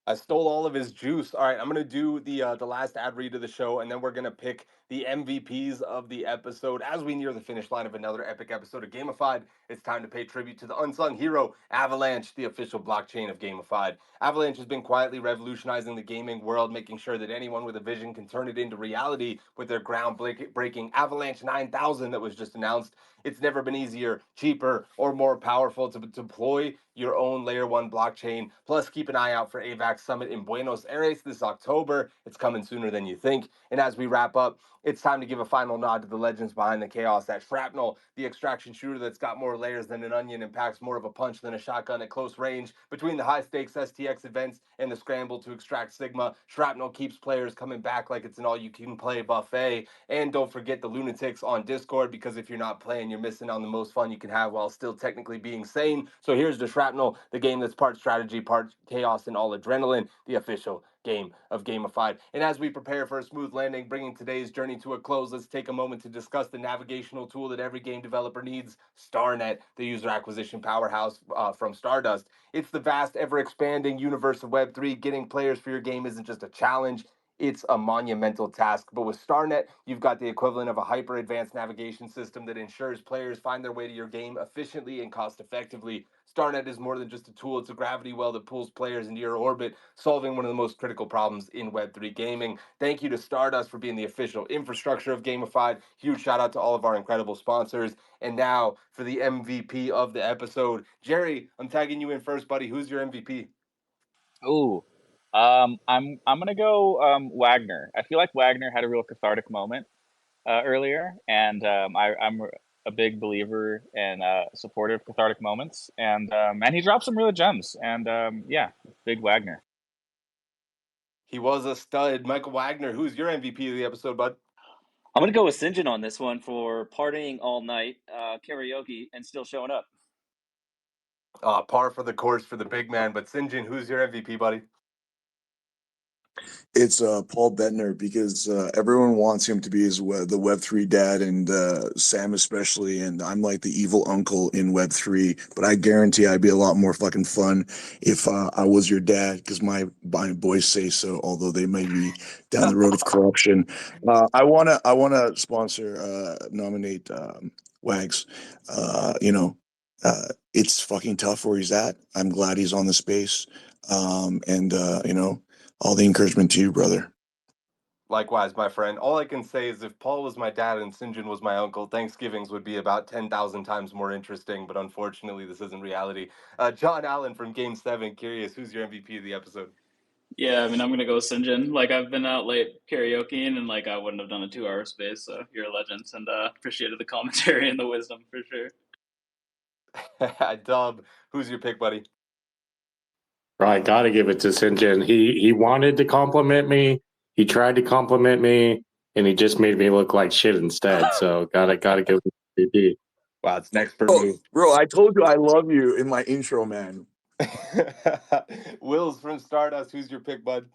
I stole all of his juice. All right, I'm gonna do the last ad read of the show, and then we're gonna pick the MVPs of the episode as we near the finish line of another epic episode of Gamified. It's time to pay tribute to the unsung hero, Avalanche, the official blockchain of Gamified. Avalanche has been quietly revolutionizing the gaming world, making sure that anyone with a vision can turn it into reality with their groundbreaking Avalanche 9000 that was just announced. It's never been easier, cheaper, or more powerful to deploy your own layer 1 blockchain. Plus, keep an eye out for AVAX Summit in Buenos Aires this October. It's coming sooner than you think. And as we wrap up, it's time to give a final nod to the legends behind the chaos at Shrapnel, the extraction shooter that's got more layers than an onion and packs more of a punch than a shotgun at close range. Between the high-stakes STX events and the scramble to extract Sigma, Shrapnel keeps players coming back like it's an all-you-can-play buffet. And don't forget the lunatics on Discord, because if you're not playing, you're missing on the most fun you can have while still technically being sane. So here's the Shrapnel, the game that's part strategy, part chaos, and all adrenaline, the official game of Gamified. And as we prepare for a smooth landing, bringing today's journey to a close, let's take a moment to discuss the navigational tool that every game developer needs, StarNet, the user acquisition powerhouse from Stardust. It's the vast, ever-expanding universe of Web3. Getting players for your game isn't just a challenge, it's a monumental task. But with StarNet, you've got the equivalent of a hyper-advanced navigation system that ensures players find their way to your game efficiently and cost-effectively. StarNet is more than just a tool, it's a gravity well that pulls players into your orbit, solving one of the most critical problems in Web3 gaming. Thank you to Stardust for being the official infrastructure of Gamified. Huge shout out to all of our incredible sponsors. And now for the MVP of the episode. Jerry, I'm tagging you in first, buddy. Who's your MVP? Ooh, I'm gonna go Wagner. I feel like Wagner had a real cathartic moment earlier, and I'm a big believer and supporter of cathartic moments, and he dropped some real gems, and yeah, big Wagner. He was a stud. Michael Wagner, who's your MVP of the episode, bud? I'm gonna go with St. John on this one for partying all night, karaoke, and still showing up. Par for the course for the big man. But St. John, who's your MVP, buddy? It's Paul Bettner because everyone wants him to be the Web3 dad, and Sam especially. And I'm like the evil uncle in Web3, but I guarantee I'd be a lot more fucking fun if I was your dad, because my boys say so. Although they may be down the road of corruption. I wanna nominate Wags. You know, it's fucking tough where he's at. I'm glad he's on the space. And you know, all the encouragement to you, brother. Likewise, my friend. All I can say is if Paul was my dad and St. John was my uncle, Thanksgivings would be about 10,000 times more interesting, but unfortunately, this isn't reality. John Allen from Game 7, curious, who's your MVP of the episode? Yeah, I mean, I'm gonna go Sinjin. Like, I've been out late karaokeing, and like, I wouldn't have done a 2 hour space. So you're a legend, and appreciated the commentary and the wisdom for sure. Dub, who's your pick, buddy? Right, gotta give it to Sinjin. He wanted to compliment me. He tried to compliment me, and he just made me look like shit instead. So gotta give it to MVP. Wow, it's an expert Oh, move. bro, I told you I love you in my intro, man. Wills from Stardust, who's your pick, bud?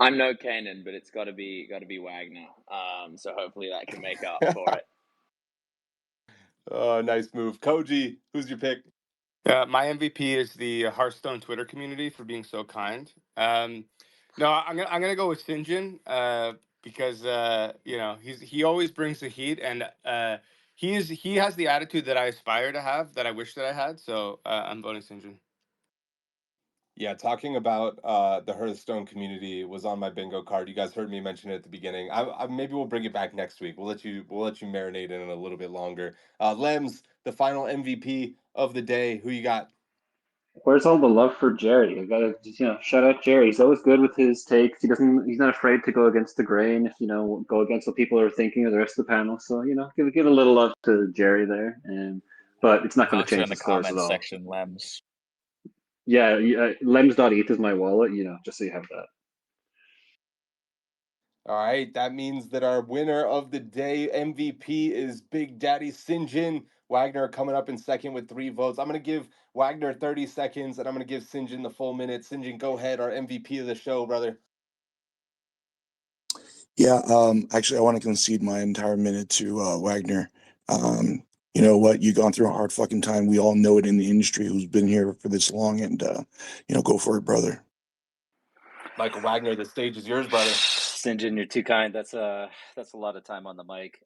I'm no Kanan, but it's got to be Wagner. So hopefully that can make up for it. Oh, nice move. Koji, who's your pick? My MVP is the Hearthstone Twitter community for being so kind. No, I'm gonna go with Sinjin because you know he always brings the heat, and he has the attitude that I aspire to have, that I wish that I had. So I'm voting Sinjin. Yeah, talking about the Hearthstone community was on my bingo card. You guys heard me mention it at the beginning. Maybe we'll bring it back next week. We'll let you marinate in it a little bit longer. Lems, the final MVP of the day. Who you got? Where's all the love for Jerry? I gotta shout out Jerry. He's always good with his takes. He's not afraid to go against the grain, if go against what people are thinking of the rest of the panel. So give a little love to Jerry there, and but it's not going to Votes are change in the the scores at comments all. section, Lems. Yeah, lems.eth is my wallet. Just so you have that. All right, that means that our winner of the day MVP is Big Daddy Sinjin. Wagner coming up in second with 3 votes. I'm going to give Wagner 30 seconds, and I'm going to give Sinjin the full minute. Sinjin, go ahead, our MVP of the show, brother. Yeah, actually, I want to concede my entire minute to Wagner. You know what? You've gone through a hard fucking time. We all know it in the industry who's been here for this long, and go for it, brother. Michael Wagner, the stage is yours, brother. Sinjin, you're too kind. That's a lot of time on the mic.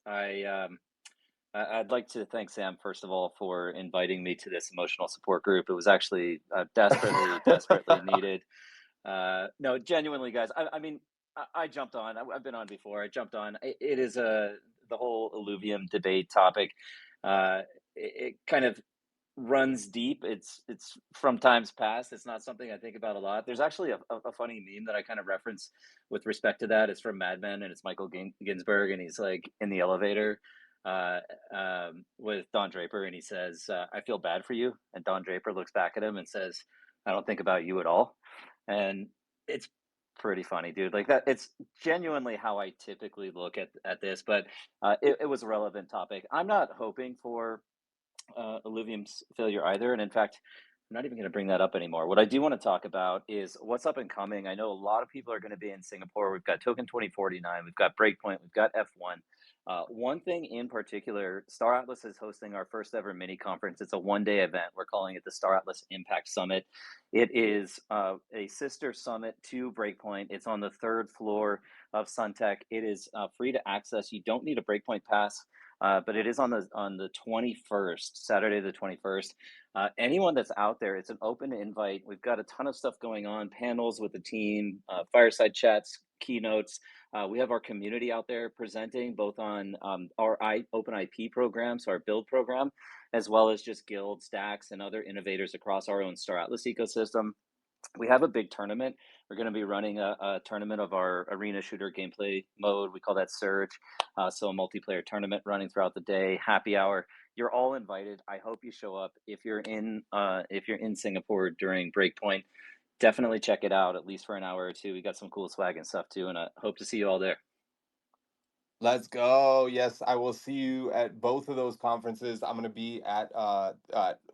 I'd like to thank Sam, first of all, for inviting me to this emotional support group. It was actually desperately needed. No, genuinely, guys. I mean, I jumped on. I've been on before. I jumped on. It is the whole Illuvium debate topic. It kind of runs deep. It's from times past. It's not something I think about a lot. There's actually a funny meme that I kind of reference with respect to that. It's from Mad Men, and it's Michael Ginsberg, and he's like in the elevator with Don Draper, and he says, "I feel bad for you," and Don Draper looks back at him and says, "I don't think about you at all," and it's pretty funny, dude. Like that, it's genuinely how I typically look at this, but it was a relevant topic. I'm not hoping for Illuvium's failure either. And in fact, I'm not even going to bring that up anymore. What I do want to talk about is what's up and coming. I know a lot of people are going to be in Singapore. We've got Token 2049, we've got Breakpoint, we've got F1. One thing in particular, Star Atlas is hosting our first ever mini conference. It's a 1-day event. We're calling it the Star Atlas Impact Summit. It is a sister summit to Breakpoint. It's on the 3rd floor of Suntech. It is free to access. You don't need a Breakpoint pass. But it is on the 21st, Saturday the 21st. Anyone that's out there, it's an open invite. We've got a ton of stuff going on, panels with the team, fireside chats, keynotes. We have our community out there presenting both on our open IP program, so our build program, as well as just guilds, stacks, and other innovators across our own Star Atlas ecosystem. We have a big tournament. We're going to be running a tournament of our arena shooter gameplay mode. We call that Surge. So a multiplayer tournament running throughout the day, happy hour. You're all invited. I hope you show up. If you're in Singapore during Breakpoint, definitely check it out, at least for an hour or two. We got some cool swag and stuff too, and I hope to see you all there. Let's go. Yes, I will see you at both of those conferences. I'm going to be at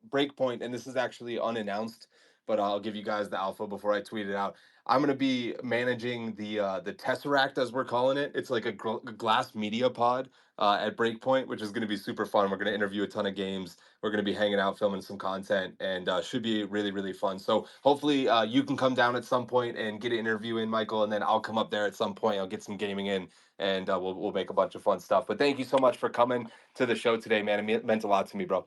Breakpoint, and this is actually unannounced, but I'll give you guys the alpha before I tweet it out. I'm gonna be managing the Tesseract, as we're calling it. It's like a glass media pod at Breakpoint, which is gonna be super fun. We're gonna interview a ton of games. We're gonna be hanging out, filming some content, and should be really really fun. So hopefully you can come down at some point and get an interview in, Michael, and then I'll come up there at some point. I'll get some gaming in, and we'll make a bunch of fun stuff. But thank you so much for coming to the show today, man. It meant a lot to me, bro.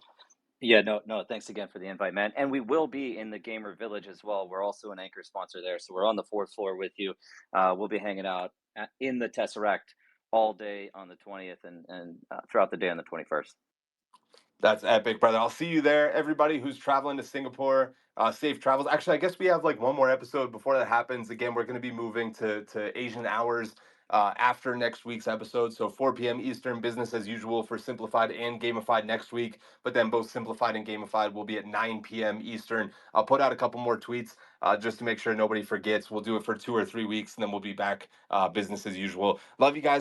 Yeah, no. Thanks again for the invite, man. And we will be in the Gamer Village as well. We're also an anchor sponsor there, so we're on the fourth floor with you. We'll be hanging out in the Tesseract all day on the 20th and throughout the day on the 21st. That's epic, brother. I'll see you there. Everybody who's traveling to Singapore, safe travels. Actually, I guess we have like one more episode before that happens. Again, we're going to be moving to Asian hours after next week's episode. So 4 p.m. Eastern, business as usual for Simplified and Gamified next week. But then both Simplified and Gamified will be at 9 p.m. Eastern. I'll put out a couple more tweets just to make sure nobody forgets. We'll do it for 2 or 3 weeks, and then we'll be back business as usual. Love you guys.